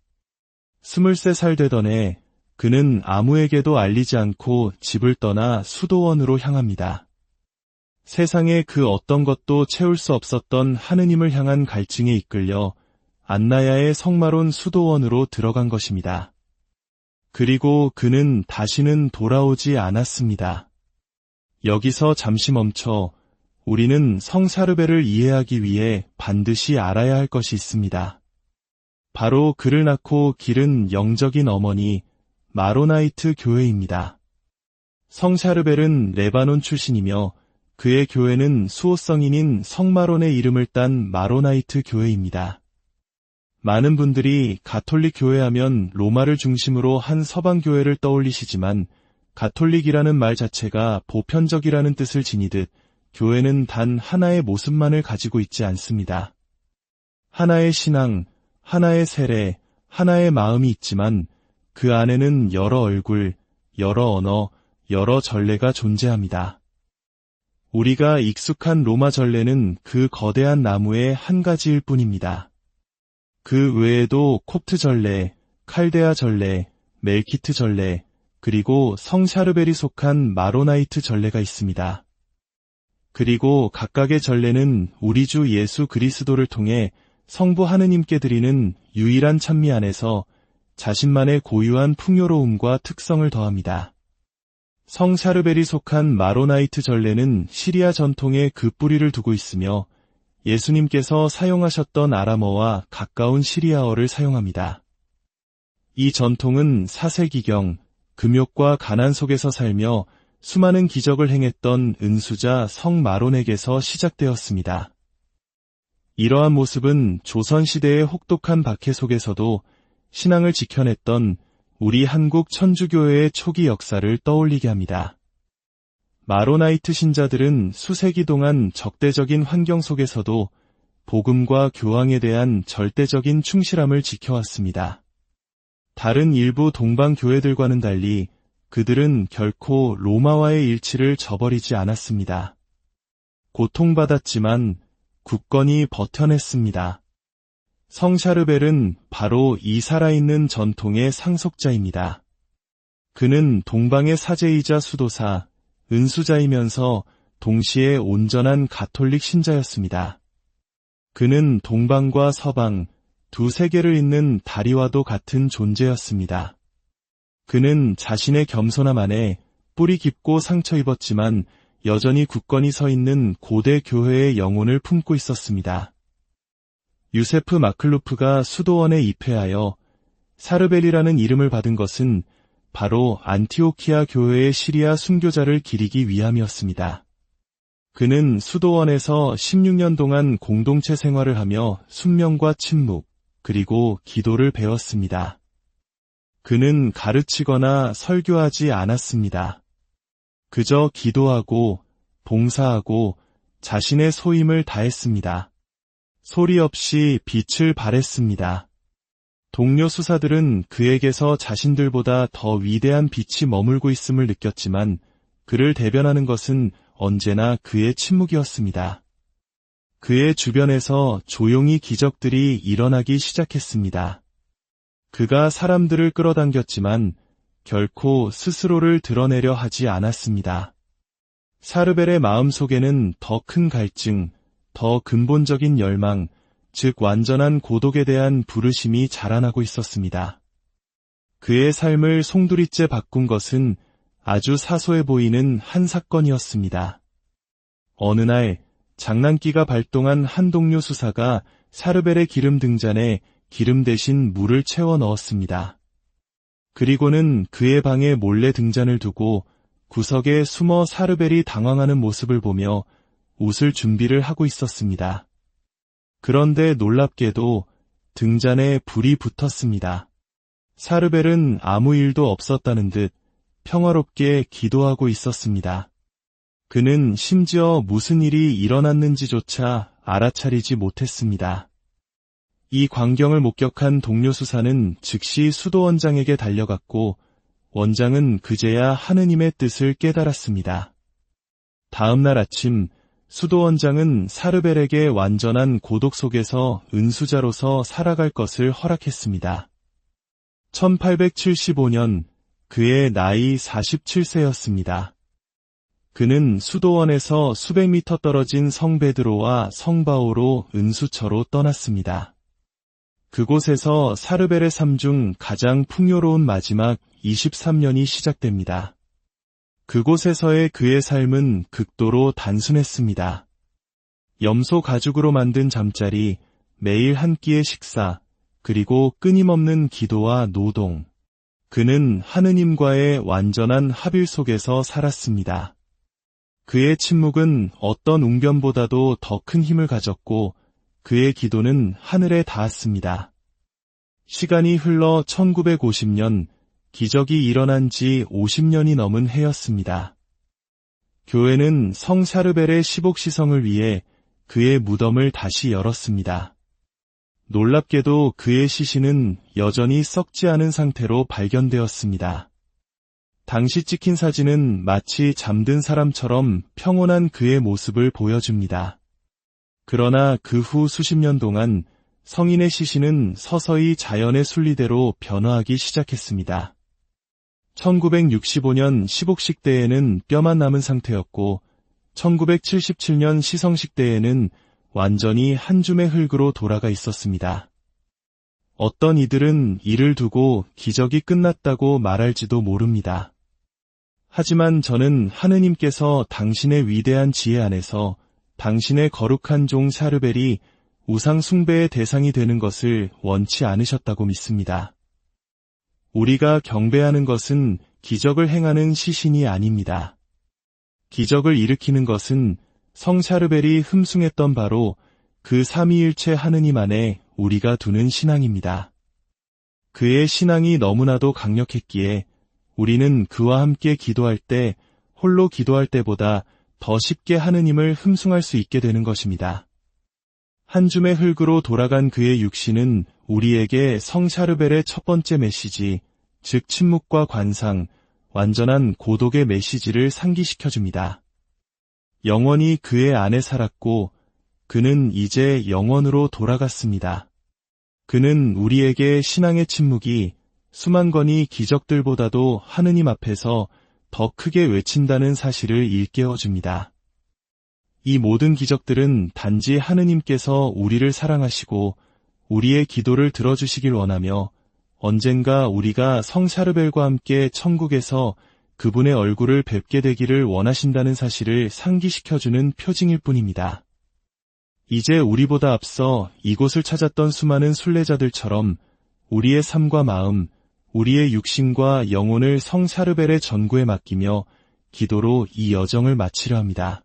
23살 되던 해 그는 아무에게도 알리지 않고 집을 떠나 수도원으로 향합니다. 세상에 그 어떤 것도 채울 수 없었던 하느님을 향한 갈증에 이끌려 안나야의 성마론 수도원으로 들어간 것입니다. 그리고 그는 다시는 돌아오지 않았습니다. 여기서 잠시 멈춰 우리는 성 샤르벨을 이해하기 위해 반드시 알아야 할 것이 있습니다. 바로 그를 낳고 기른 영적인 어머니 마로나이트 교회입니다. 성 샤르벨은 레바논 출신이며 그의 교회는 수호성인인 성마론의 이름을 딴 마로나이트 교회입니다. 많은 분들이 가톨릭 교회하면 로마를 중심으로 한 서방 교회를 떠올리시지만 가톨릭이라는 말 자체가 보편적이라는 뜻을 지니듯 교회는 단 하나의 모습만을 가지고 있지 않습니다. 하나의 신앙, 하나의 세례, 하나의 마음이 있지만 그 안에는 여러 얼굴, 여러 언어, 여러 전례가 존재합니다. 우리가 익숙한 로마 전례는 그 거대한 나무의 한 가지일 뿐입니다. 그 외에도 콥트 전례, 칼데아 전례, 멜키트 전례, 그리고 성 샤르벨이 속한 마로나이트 전례가 있습니다. 그리고 각각의 전례는 우리 주 예수 그리스도를 통해 성부 하느님께 드리는 유일한 찬미 안에서 자신만의 고유한 풍요로움과 특성을 더합니다. 성 샤르벨이 속한 마로나이트 전례는 시리아 전통에 그 뿌리를 두고 있으며 예수님께서 사용하셨던 아람어와 가까운 시리아어를 사용합니다. 이 전통은 4세기경 금욕과 가난 속에서 살며 수많은 기적을 행했던 은수자 성 마론에게서 시작되었습니다. 이러한 모습은 조선시대의 혹독한 박해 속에서도 신앙을 지켜냈던 우리 한국 천주교회의 초기 역사를 떠올리게 합니다. 마로나이트 신자들은 수세기 동안 적대적인 환경 속에서도 복음과 교황에 대한 절대적인 충실함을 지켜왔습니다. 다른 일부 동방 교회들과는 달리 그들은 결코 로마와의 일치를 저버리지 않았습니다. 고통받았지만 굳건히 버텨냈습니다. 성 샤르벨은 바로 이 살아있는 전통의 상속자입니다. 그는 동방의 사제이자 수도사, 은수자이면서 동시에 온전한 가톨릭 신자였습니다. 그는 동방과 서방, 두 세계를 잇는 다리와도 같은 존재였습니다. 그는 자신의 겸손함 안에 뿌리 깊고 상처 입었지만 여전히 굳건히 서 있는 고대 교회의 영혼을 품고 있었습니다. 유세프 마클루프가 수도원에 입회하여 사르벨이라는 이름을 받은 것은 바로 안티오키아 교회의 시리아 순교자를 기리기 위함이었습니다. 그는 수도원에서 16년 동안 공동체 생활을 하며 순명과 침묵, 그리고 기도를 배웠습니다. 그는 가르치거나 설교하지 않았습니다. 그저 기도하고 봉사하고 자신의 소임을 다했습니다. 소리 없이 빛을 발했습니다. 동료 수사들은 그에게서 자신들보다 더 위대한 빛이 머물고 있음을 느꼈지만 그를 대변하는 것은 언제나 그의 침묵이었습니다. 그의 주변에서 조용히 기적들이 일어나기 시작했습니다. 그가 사람들을 끌어당겼지만 결코 스스로를 드러내려 하지 않았습니다. 사르벨의 마음속에는 더 큰 갈증, 더 근본적인 열망, 즉 완전한 고독에 대한 부르심이 자라나고 있었습니다. 그의 삶을 송두리째 바꾼 것은 아주 사소해 보이는 한 사건이었습니다. 어느 날 장난기가 발동한 한 동료 수사가 사르벨의 기름 등잔에 기름 대신 물을 채워 넣었습니다. 그리고는 그의 방에 몰래 등잔을 두고 구석에 숨어 사르벨이 당황하는 모습을 보며 웃을 준비를 하고 있었습니다. 그런데 놀랍게도 등잔에 불이 붙었습니다. 사르벨은 아무 일도 없었다는 듯 평화롭게 기도하고 있었습니다. 그는 심지어 무슨 일이 일어났는지조차 알아차리지 못했습니다. 이 광경을 목격한 동료 수사는 즉시 수도원장에게 달려갔고 원장은 그제야 하느님의 뜻을 깨달았습니다. 다음 날 아침 수도원장은 사르벨에게 완전한 고독 속에서 은수자로서 살아갈 것을 허락했습니다. 1875년 그의 나이 47세였습니다. 그는 수도원에서 수백 미터 떨어진 성 베드로와 성 바오로 은수처로 떠났습니다. 그곳에서 사르벨의 삶 중 가장 풍요로운 마지막 23년이 시작됩니다. 그곳에서의 그의 삶은 극도로 단순했습니다. 염소 가죽으로 만든 잠자리, 매일 한 끼의 식사, 그리고 끊임없는 기도와 노동. 그는 하느님과의 완전한 합일 속에서 살았습니다. 그의 침묵은 어떤 웅변보다도 더 큰 힘을 가졌고 그의 기도는 하늘에 닿았습니다. 시간이 흘러 1950년, 기적이 일어난 지 50년이 넘은 해였습니다. 교회는 성 샤르벨의 시복시성을 위해 그의 무덤을 다시 열었습니다. 놀랍게도 그의 시신은 여전히 썩지 않은 상태로 발견되었습니다. 당시 찍힌 사진은 마치 잠든 사람처럼 평온한 그의 모습을 보여줍니다. 그러나 그 후 수십 년 동안 성인의 시신은 서서히 자연의 순리대로 변화하기 시작했습니다. 1965년 시복식 때에는 뼈만 남은 상태였고 1977년 시성식 때에는 완전히 한 줌의 흙으로 돌아가 있었습니다. 어떤 이들은 이를 두고 기적이 끝났다고 말할지도 모릅니다. 하지만 저는 하느님께서 당신의 위대한 지혜 안에서 당신의 거룩한 종 샤르벨이 우상 숭배의 대상이 되는 것을 원치 않으셨다고 믿습니다. 우리가 경배하는 것은 기적을 행하는 시신이 아닙니다. 기적을 일으키는 것은 성 샤르벨이 흠숭했던 바로 그 삼위일체 하느님 안에 우리가 두는 신앙입니다. 그의 신앙이 너무나도 강력했기에 우리는 그와 함께 기도할 때 홀로 기도할 때보다 더 쉽게 하느님을 흠숭할 수 있게 되는 것입니다. 한 줌의 흙으로 돌아간 그의 육신은 우리에게 성 샤르벨의 첫 번째 메시지, 즉 침묵과 관상, 완전한 고독의 메시지를 상기시켜줍니다. 영원히 그의 안에 살았고 그는 이제 영원으로 돌아갔습니다. 그는 우리에게 신앙의 침묵이 수만 건의 기적들보다도 하느님 앞에서 더 크게 외친다는 사실을 일깨워줍니다. 이 모든 기적들은 단지 하느님께서 우리를 사랑하시고 우리의 기도를 들어주시길 원하며 언젠가 우리가 성 샤르벨과 함께 천국에서 그분의 얼굴을 뵙게 되기를 원하신다는 사실을 상기시켜주는 표징일 뿐입니다. 이제 우리보다 앞서 이곳을 찾았던 수많은 순례자들처럼 우리의 삶과 마음, 우리의 육신과 영혼을 성 샤르벨의 전구에 맡기며 기도로 이 여정을 마치려 합니다.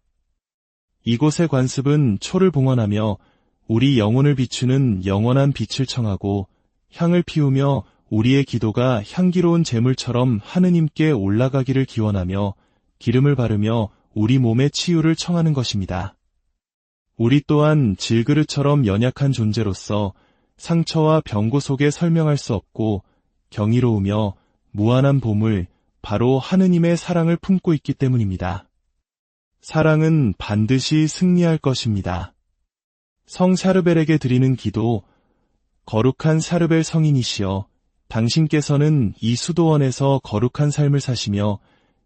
이곳의 관습은 초를 봉헌하며 우리 영혼을 비추는 영원한 빛을 청하고 향을 피우며 우리의 기도가 향기로운 제물처럼 하느님께 올라가기를 기원하며 기름을 바르며 우리 몸의 치유를 청하는 것입니다. 우리 또한 질그릇처럼 연약한 존재로서 상처와 병고 속에 설명할 수 없고 경이로우며 무한한 보물, 바로 하느님의 사랑을 품고 있기 때문입니다. 사랑은 반드시 승리할 것입니다. 성 샤르벨에게 드리는 기도, 거룩한 샤르벨 성인이시여, 당신께서는 이 수도원에서 거룩한 삶을 사시며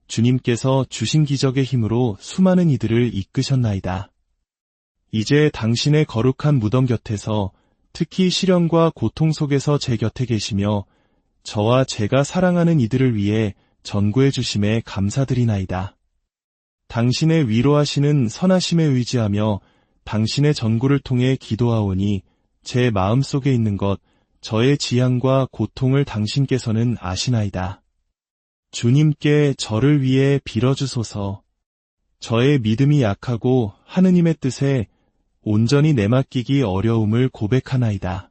주님께서 주신 기적의 힘으로 수많은 이들을 이끄셨나이다. 이제 당신의 거룩한 무덤 곁에서 특히 시련과 고통 속에서 제 곁에 계시며 저와 제가 사랑하는 이들을 위해 전구해 주심에 감사드리나이다. 당신의 위로하시는 선하심에 의지하며 당신의 전구를 통해 기도하오니 제 마음속에 있는 것, 저의 지향과 고통을 당신께서는 아시나이다. 주님께 저를 위해 빌어주소서. 저의 믿음이 약하고 하느님의 뜻에 온전히 내맡기기 어려움을 고백하나이다.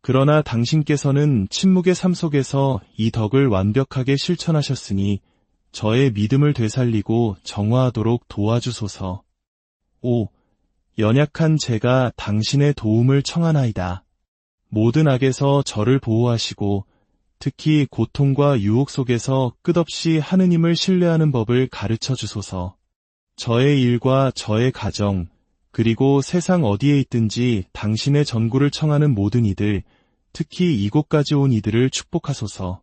그러나 당신께서는 침묵의 삶 속에서 이 덕을 완벽하게 실천하셨으니 저의 믿음을 되살리고 정화하도록 도와주소서. 오, 연약한 제가 당신의 도움을 청하나이다. 모든 악에서 저를 보호하시고 특히 고통과 유혹 속에서 끝없이 하느님을 신뢰하는 법을 가르쳐 주소서. 저의 일과 저의 가정, 그리고 세상 어디에 있든지 당신의 전구를 청하는 모든 이들, 특히 이곳까지 온 이들을 축복하소서.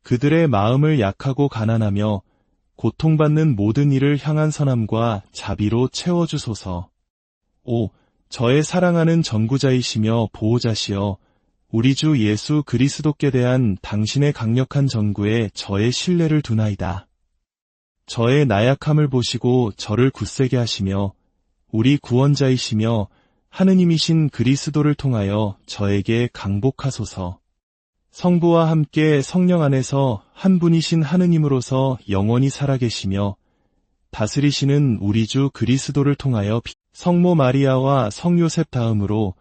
그들의 마음을 약하고 가난하며 고통받는 모든 이를 향한 선함과 자비로 채워주소서. 오, 저의 사랑하는 전구자이시며 보호자시여, 우리 주 예수 그리스도께 대한 당신의 강력한 전구에 저의 신뢰를 두나이다. 저의 나약함을 보시고 저를 굳세게 하시며 우리 구원자이시며 하느님이신 그리스도를 통하여 저에게 강복하소서. 성부와 함께 성령 안에서 한 분이신 하느님으로서 영원히 살아계시며 다스리시는 우리 주 그리스도를 통하여 성모 마리아와 성요셉 다음으로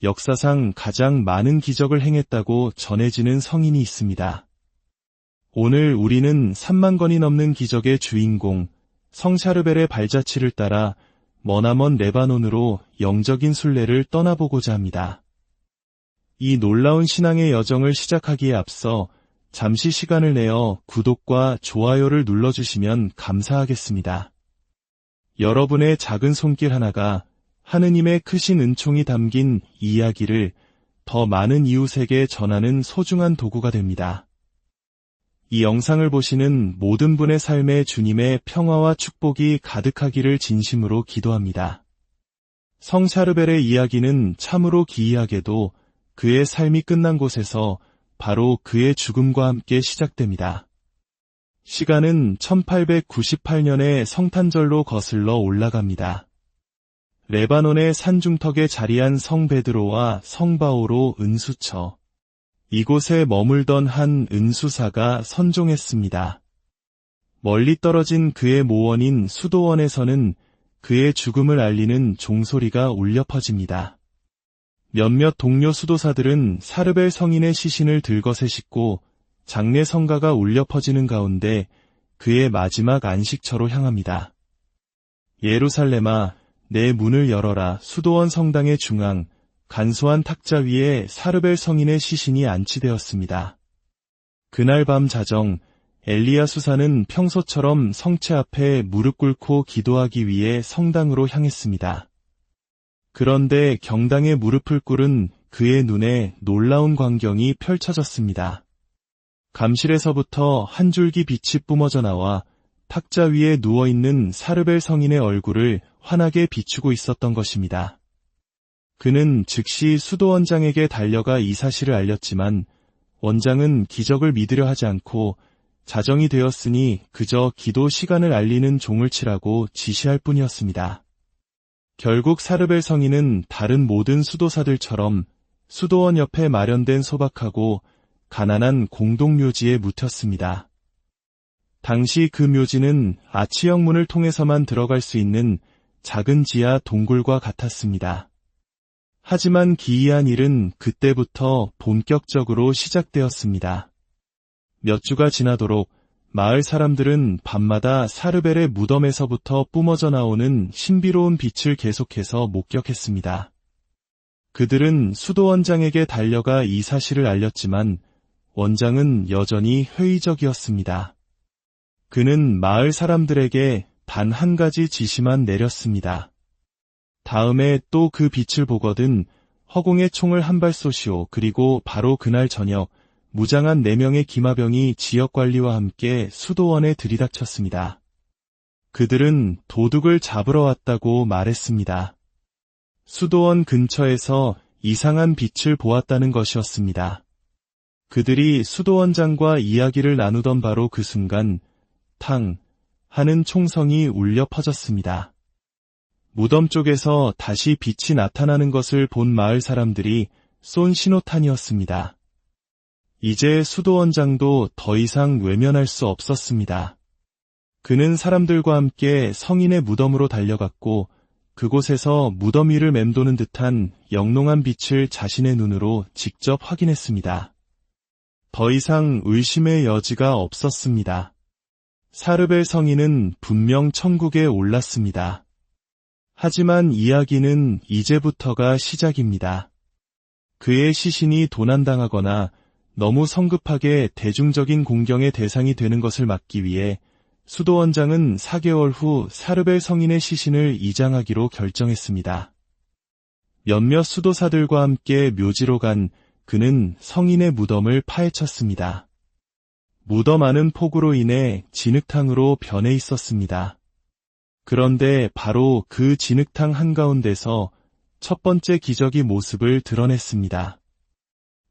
역사상 가장 많은 기적을 행했다고 전해지는 성인이 있습니다. 오늘 우리는 3만 건이 넘는 기적의 주인공 성 샤르벨의 발자취를 따라 머나먼 레바논으로 영적인 순례를 떠나보고자 합니다. 이 놀라운 신앙의 여정을 시작하기에 앞서 잠시 시간을 내어 구독과 좋아요를 눌러주시면 감사하겠습니다. 여러분의 작은 손길 하나가 하느님의 크신 은총이 담긴 이야기를 더 많은 이웃에게 전하는 소중한 도구가 됩니다. 이 영상을 보시는 모든 분의 삶에 주님의 평화와 축복이 가득하기를 진심으로 기도합니다. 성 샤르벨의 이야기는 참으로 기이하게도 그의 삶이 끝난 곳에서 바로 그의 죽음과 함께 시작됩니다. 시간은 1898년의 성탄절로 거슬러 올라갑니다. 레바논의 산중턱에 자리한 성 베드로와 성 바오로 은수처. 이곳에 머물던 한 은수사가 선종했습니다. 멀리 떨어진 그의 모원인 수도원에서는 그의 죽음을 알리는 종소리가 울려 퍼집니다. 몇몇 동료 수도사들은 사르벨 성인의 시신을 들것에 싣고 장례 성가가 울려 퍼지는 가운데 그의 마지막 안식처로 향합니다. 예루살렘아, 내 문을 열어라. 수도원 성당의 중앙, 간소한 탁자 위에 사르벨 성인의 시신이 안치되었습니다. 그날 밤 자정, 엘리야 수사는 평소처럼 성체 앞에 무릎 꿇고 기도하기 위해 성당으로 향했습니다. 그런데 경당에 무릎을 꿇은 그의 눈에 놀라운 광경이 펼쳐졌습니다. 감실에서부터 한 줄기 빛이 뿜어져 나와 탁자 위에 누워있는 사르벨 성인의 얼굴을 환하게 비추고 있었던 것입니다. 그는 즉시 수도원장에게 달려가 이 사실을 알렸지만 원장은 기적을 믿으려 하지 않고 자정이 되었으니 그저 기도 시간을 알리는 종을 치라고 지시할 뿐이었습니다. 결국 사르벨 성인은 다른 모든 수도사들처럼 수도원 옆에 마련된 소박하고 가난한 공동묘지에 묻혔습니다. 당시 그 묘지는 아치형 문을 통해서만 들어갈 수 있는 작은 지하 동굴과 같았습니다. 하지만 기이한 일은 그때부터 본격적으로 시작되었습니다. 몇 주가 지나도록 마을 사람들은 밤마다 사르벨의 무덤에서부터 뿜어져 나오는 신비로운 빛을 계속해서 목격했습니다. 그들은 수도원장에게 달려가 이 사실을 알렸지만 원장은 여전히 회의적이었습니다. 그는 마을 사람들에게 단 한 가지 지시만 내렸습니다. 다음에 또 그 빛을 보거든 허공에 총을 한 발 쏘시오. 그리고 바로 그날 저녁 무장한 4명의 기마병이 지역관리와 함께 수도원에 들이닥쳤습니다. 그들은 도둑을 잡으러 왔다고 말했습니다. 수도원 근처에서 이상한 빛을 보았다는 것이었습니다. 그들이 수도원장과 이야기를 나누던 바로 그 순간 탕 하는 총성이 울려 퍼졌습니다. 무덤 쪽에서 다시 빛이 나타나는 것을 본 마을 사람들이 쏜 신호탄이었습니다. 이제 수도원장도 더 이상 외면할 수 없었습니다. 그는 사람들과 함께 성인의 무덤으로 달려갔고 그곳에서 무덤 위를 맴도는 듯한 영롱한 빛을 자신의 눈으로 직접 확인했습니다. 더 이상 의심의 여지가 없었습니다. 사르벨 성인은 분명 천국에 올랐습니다. 하지만 이야기는 이제부터가 시작입니다. 그의 시신이 도난당하거나 너무 성급하게 대중적인 공경의 대상이 되는 것을 막기 위해 수도원장은 4개월 후 사르벨 성인의 시신을 이장하기로 결정했습니다. 몇몇 수도사들과 함께 묘지로 간 그는 성인의 무덤을 파헤쳤습니다. 무덤 안은 폭우로 인해 진흙탕으로 변해 있었습니다. 그런데 바로 그 진흙탕 한가운데서 첫 번째 기적이 모습을 드러냈습니다.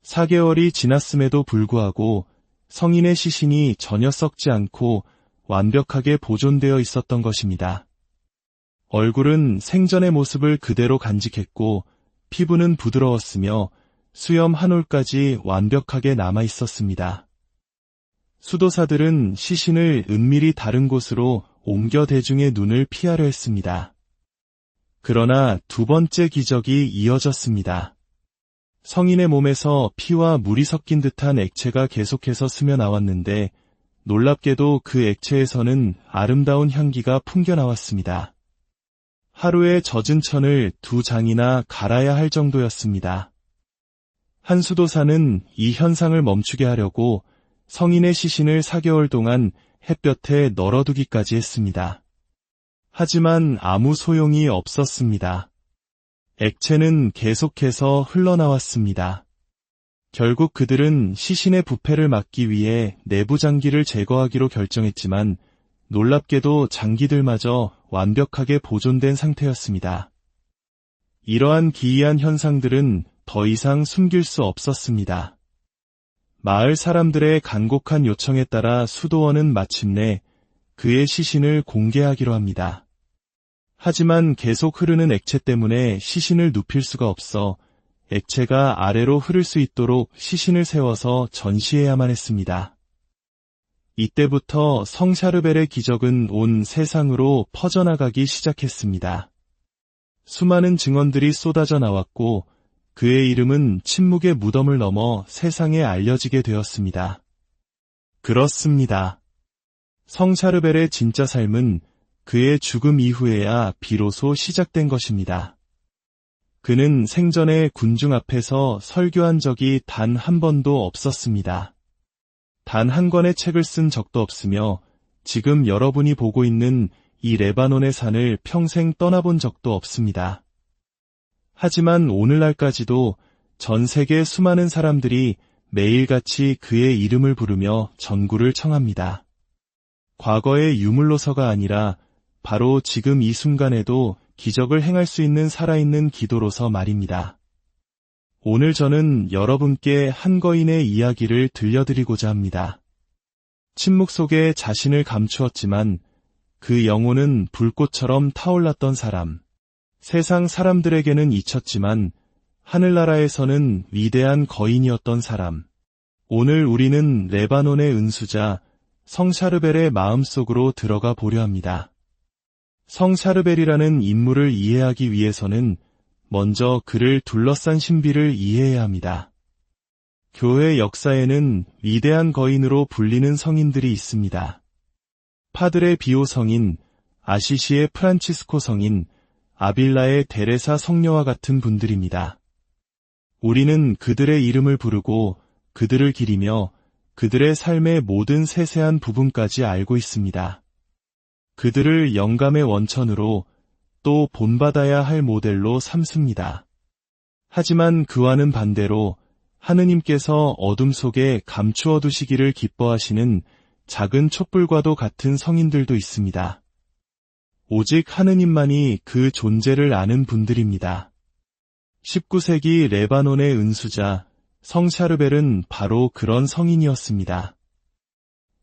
4개월이 지났음에도 불구하고 성인의 시신이 전혀 썩지 않고 완벽하게 보존되어 있었던 것입니다. 얼굴은 생전의 모습을 그대로 간직했고 피부는 부드러웠으며 수염 한 올까지 완벽하게 남아 있었습니다. 수도사들은 시신을 은밀히 다른 곳으로 옮겨 대중의 눈을 피하려 했습니다. 그러나 두 번째 기적이 이어졌습니다. 성인의 몸에서 피와 물이 섞인 듯한 액체가 계속해서 스며 나왔는데 놀랍게도 그 액체에서는 아름다운 향기가 풍겨나왔습니다. 하루에 젖은 천을 2장이나 갈아야 할 정도였습니다. 한 수도사는 이 현상을 멈추게 하려고 성인의 시신을 4개월 동안 햇볕에 널어두기까지 했습니다. 하지만 아무 소용이 없었습니다. 액체는 계속해서 흘러나왔습니다. 결국 그들은 시신의 부패를 막기 위해 내부 장기를 제거하기로 결정했지만 놀랍게도 장기들마저 완벽하게 보존된 상태였습니다. 이러한 기이한 현상들은 더 이상 숨길 수 없었습니다. 마을 사람들의 간곡한 요청에 따라 수도원은 마침내 그의 시신을 공개하기로 합니다. 하지만 계속 흐르는 액체 때문에 시신을 눕힐 수가 없어 액체가 아래로 흐를 수 있도록 시신을 세워서 전시해야만 했습니다. 이때부터 성 샤르벨의 기적은 온 세상으로 퍼져나가기 시작했습니다. 수많은 증언들이 쏟아져 나왔고 그의 이름은 침묵의 무덤을 넘어 세상에 알려지게 되었습니다. 그렇습니다. 성 샤르벨의 진짜 삶은 그의 죽음 이후에야 비로소 시작된 것입니다. 그는 생전에 군중 앞에서 설교한 적이 단 한 번도 없었습니다. 단 한 권의 책을 쓴 적도 없으며 지금 여러분이 보고 있는 이 레바논의 산을 평생 떠나본 적도 없습니다. 하지만 오늘날까지도 전 세계 수많은 사람들이 매일같이 그의 이름을 부르며 전구를 청합니다. 과거의 유물로서가 아니라 바로 지금 이 순간에도 기적을 행할 수 있는 살아있는 기도로서 말입니다. 오늘 저는 여러분께 한 거인의 이야기를 들려드리고자 합니다. 침묵 속에 자신을 감추었지만 그 영혼은 불꽃처럼 타올랐던 사람. 세상 사람들에게는 잊혔지만 하늘나라에서는 위대한 거인이었던 사람. 오늘 우리는 레바논의 은수자 성 샤르벨의 마음속으로 들어가 보려 합니다. 성 샤르벨이라는 인물을 이해하기 위해서는 먼저 그를 둘러싼 신비를 이해해야 합니다. 교회 역사에는 위대한 거인으로 불리는 성인들이 있습니다. 파드레 비오 성인, 아시시의 프란치스코 성인, 아빌라의 데레사 성녀와 같은 분들입니다. 우리는 그들의 이름을 부르고 그들을 기리며 그들의 삶의 모든 세세한 부분까지 알고 있습니다. 그들을 영감의 원천으로 또 본받아야 할 모델로 삼습니다. 하지만 그와는 반대로 하느님께서 어둠 속에 감추어 두시기를 기뻐하시는 작은 촛불과도 같은 성인들도 있습니다. 오직 하느님만이 그 존재를 아는 분들입니다. 19세기 레바논의 은수자 성 샤르벨은 바로 그런 성인이었습니다.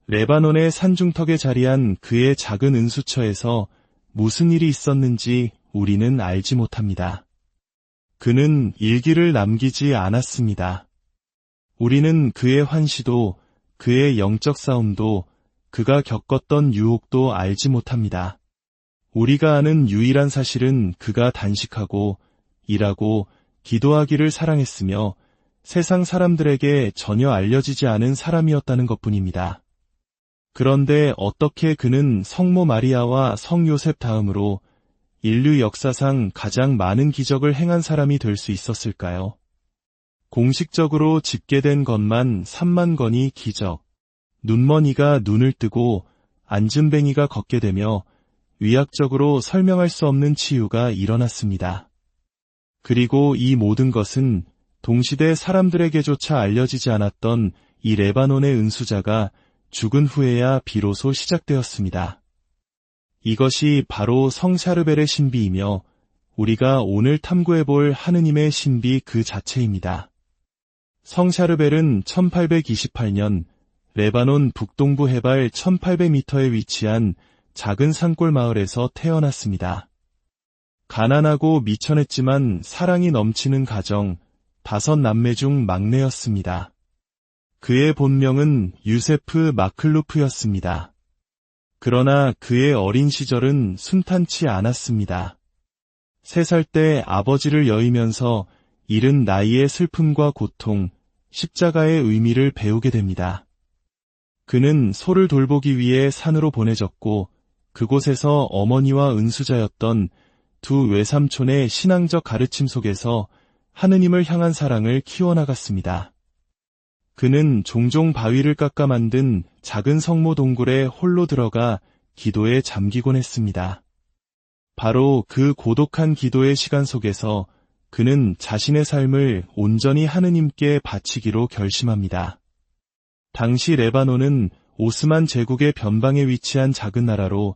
레바논의 산중턱에 자리한 그의 작은 은수처에서 무슨 일이 있었는지 우리는 알지 못합니다. 그는 일기를 남기지 않았습니다. 우리는 그의 환시도, 그의 영적 싸움도, 그가 겪었던 유혹도 알지 못합니다. 우리가 아는 유일한 사실은 그가 단식하고, 일하고, 기도하기를 사랑했으며 세상 사람들에게 전혀 알려지지 않은 사람이었다는 것뿐입니다. 그런데 어떻게 그는 성모 마리아와 성 요셉 다음으로 인류 역사상 가장 많은 기적을 행한 사람이 될 수 있었을까요? 공식적으로 집계된 것만 3만 건이 기적. 눈머니가 눈을 뜨고 안진뱅이가 걷게 되며 의학적으로 설명할 수 없는 치유가 일어났습니다. 그리고 이 모든 것은 동시대 사람들에게조차 알려지지 않았던 이 레바논의 은수자가 죽은 후에야 비로소 시작되었습니다. 이것이 바로 성 샤르벨의 신비이며 우리가 오늘 탐구해볼 하느님의 신비 그 자체입니다. 성 샤르벨은 1828년 레바논 북동부 해발 1800m에 위치한 작은 산골 마을에서 태어났습니다. 가난하고 미천했지만 사랑이 넘치는 가정, 5남매 중 막내였습니다. 그의 본명은 유세프 마클루프였습니다. 그러나 그의 어린 시절은 순탄치 않았습니다. 3살 때 아버지를 여의면서 이른 나이의 슬픔과 고통, 십자가의 의미를 배우게 됩니다. 그는 소를 돌보기 위해 산으로 보내졌고 그곳에서 어머니와 은수자였던 두 외삼촌의 신앙적 가르침 속에서 하느님을 향한 사랑을 키워나갔습니다. 그는 종종 바위를 깎아 만든 작은 성모 동굴에 홀로 들어가 기도에 잠기곤 했습니다. 바로 그 고독한 기도의 시간 속에서 그는 자신의 삶을 온전히 하느님께 바치기로 결심합니다. 당시 레바논은 오스만 제국의 변방에 위치한 작은 나라로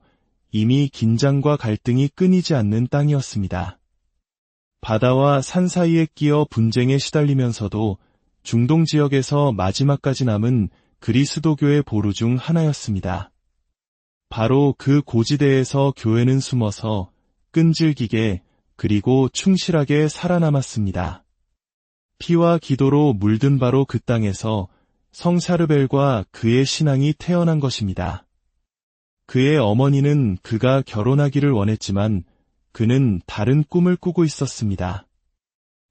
이미 긴장과 갈등이 끊이지 않는 땅이었습니다. 바다와 산 사이에 끼어 분쟁에 시달리면서도 중동 지역에서 마지막까지 남은 그리스도교의 보루 중 하나였습니다. 바로 그 고지대에서 교회는 숨어서 끈질기게 그리고 충실하게 살아남았습니다. 피와 기도로 물든 바로 그 땅에서 성 샤르벨과 그의 신앙이 태어난 것입니다. 그의 어머니는 그가 결혼하기를 원했지만 그는 다른 꿈을 꾸고 있었습니다.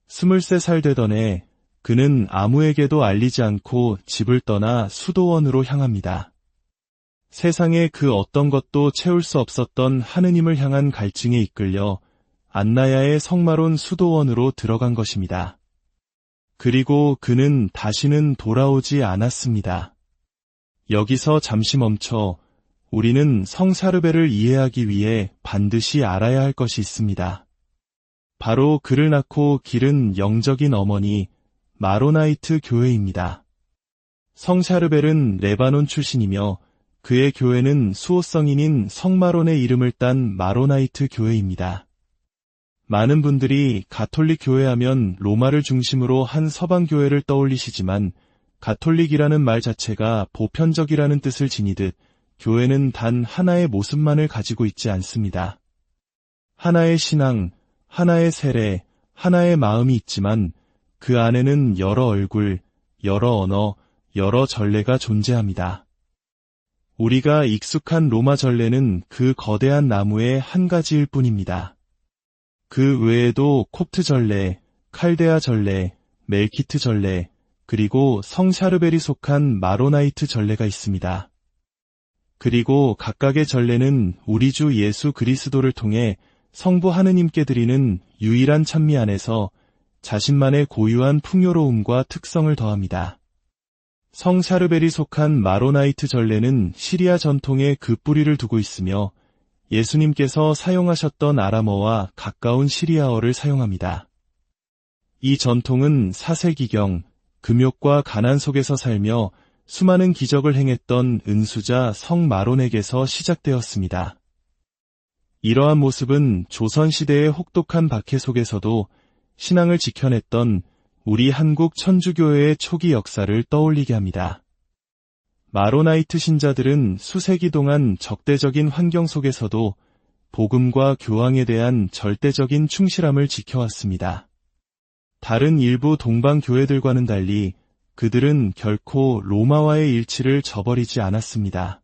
23살 되던 해 그는 아무에게도 알리지 않고 집을 떠나 수도원으로 향합니다. 세상의 그 어떤 것도 채울 수 없었던 하느님을 향한 갈증에 이끌려 안나야의 성마론 수도원으로 들어간 것입니다. 그리고 그는 다시는 돌아오지 않았습니다. 여기서 잠시 멈춰 우리는 성 샤르벨을 이해하기 위해 반드시 알아야 할 것이 있습니다. 바로 그를 낳고 기른 영적인 어머니 마로나이트 교회입니다. 성 샤르벨은 레바논 출신이며 그의 교회는 수호성인인 성마론의 이름을 딴 마로나이트 교회입니다. 많은 분들이 가톨릭 교회하면 로마를 중심으로 한 서방 교회를 떠올리시지만 가톨릭이라는 말 자체가 보편적이라는 뜻을 지니듯 교회는 단 하나의 모습만을 가지고 있지 않습니다. 하나의 신앙, 하나의 세례, 하나의 마음이 있지만 그 안에는 여러 얼굴, 여러 언어, 여러 전례가 존재합니다. 우리가 익숙한 로마 전례는 그 거대한 나무의 한 가지일 뿐입니다. 그 외에도 콥트 전례, 칼데아 전례, 멜키트 전례, 그리고 성 샤르벨이 속한 마로나이트 전례가 있습니다. 그리고 각각의 전례는 우리 주 예수 그리스도를 통해 성부 하느님께 드리는 유일한 찬미 안에서 자신만의 고유한 풍요로움과 특성을 더합니다. 성 샤르벨이 속한 마로나이트 전례는 시리아 전통에 그 뿌리를 두고 있으며 예수님께서 사용하셨던 아람어와 가까운 시리아어를 사용합니다. 이 전통은 4세기경 금욕과 가난 속에서 살며 수많은 기적을 행했던 은수자 성 마론에게서 시작되었습니다. 이러한 모습은 조선시대의 혹독한 박해 속에서도 신앙을 지켜냈던 우리 한국 천주교회의 초기 역사를 떠올리게 합니다. 마로나이트 신자들은 수세기 동안 적대적인 환경 속에서도 복음과 교황에 대한 절대적인 충실함을 지켜왔습니다. 다른 일부 동방 교회들과는 달리 그들은 결코 로마와의 일치를 저버리지 않았습니다.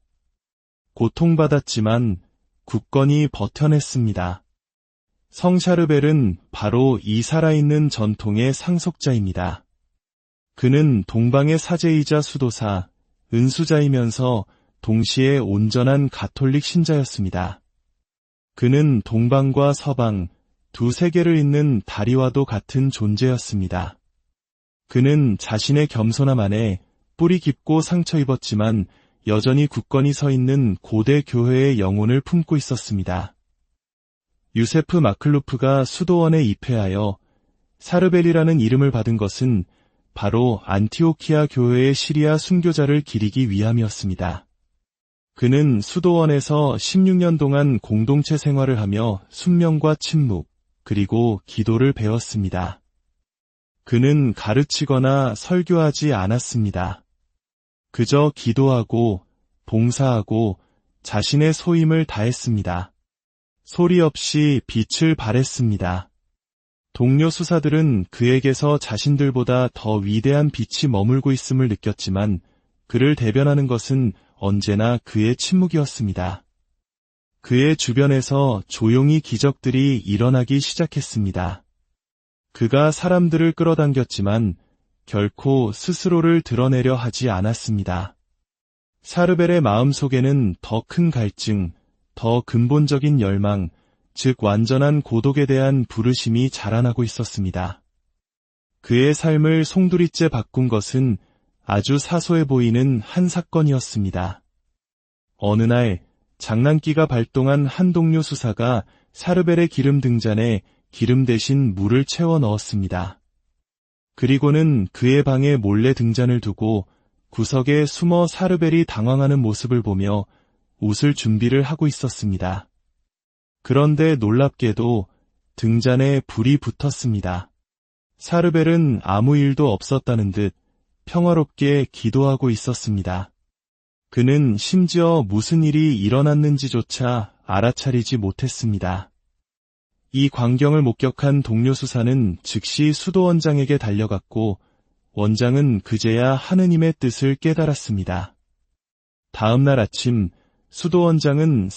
고통받았지만 굳건히 버텨냈습니다. 성 샤르벨은 바로 이 살아있는 전통의 상속자입니다. 그는 동방의 사제이자 수도사, 은수자이면서 동시에 온전한 가톨릭 신자였습니다. 그는 동방과 서방, 두 세계를 잇는 다리와도 같은 존재였습니다. 그는 자신의 겸손함 안에 뿌리 깊고 상처 입었지만 여전히 굳건히 서 있는 고대 교회의 영혼을 품고 있었습니다. 유세프 마클루프가 수도원에 입회하여 사르벨이라는 이름을 받은 것은 바로 안티오키아 교회의 시리아 순교자를 기리기 위함이었습니다. 그는 수도원에서 16년 동안 공동체 생활을 하며 순명과 침묵, 그리고 기도를 배웠습니다. 그는 가르치거나 설교하지 않았습니다. 그저 기도하고 봉사하고 자신의 소임을 다했습니다. 소리 없이 빛을 발했습니다. 동료 수사들은 그에게서 자신들보다 더 위대한 빛이 머물고 있음을 느꼈지만 그를 대변하는 것은 언제나 그의 침묵이었습니다. 그의 주변에서 조용히 기적들이 일어나기 시작했습니다. 그가 사람들을 끌어당겼지만 결코 스스로를 드러내려 하지 않았습니다. 사르벨의 마음속에는 더 큰 갈증, 더 근본적인 열망, 즉 완전한 고독에 대한 부르심이 자라나고 있었습니다. 그의 삶을 송두리째 바꾼 것은 아주 사소해 보이는 한 사건이었습니다. 어느 날 장난기가 발동한 한 동료 수사가 사르벨의 기름 등잔에 기름 대신 물을 채워 넣었습니다. 그리고는 그의 방에 몰래 등잔을 두고 구석에 숨어 사르벨이 당황하는 모습을 보며 웃을 준비를 하고 있었습니다. 그런데 놀랍게도 등잔에 불이 붙었습니다. 사르벨은 아무 일도 없었다는 듯 평화롭게 기도하고 있었습니다. 그는 심지어 무슨 일이 일어났는지조차 알아차리지 못했습니다. 이 광경을 목격한 동료 수사는 즉시 수도 원장에게 달려갔고 원장은 그제야 하느님의 뜻을 깨달았습니다. 다음 날 아침 수도 원장은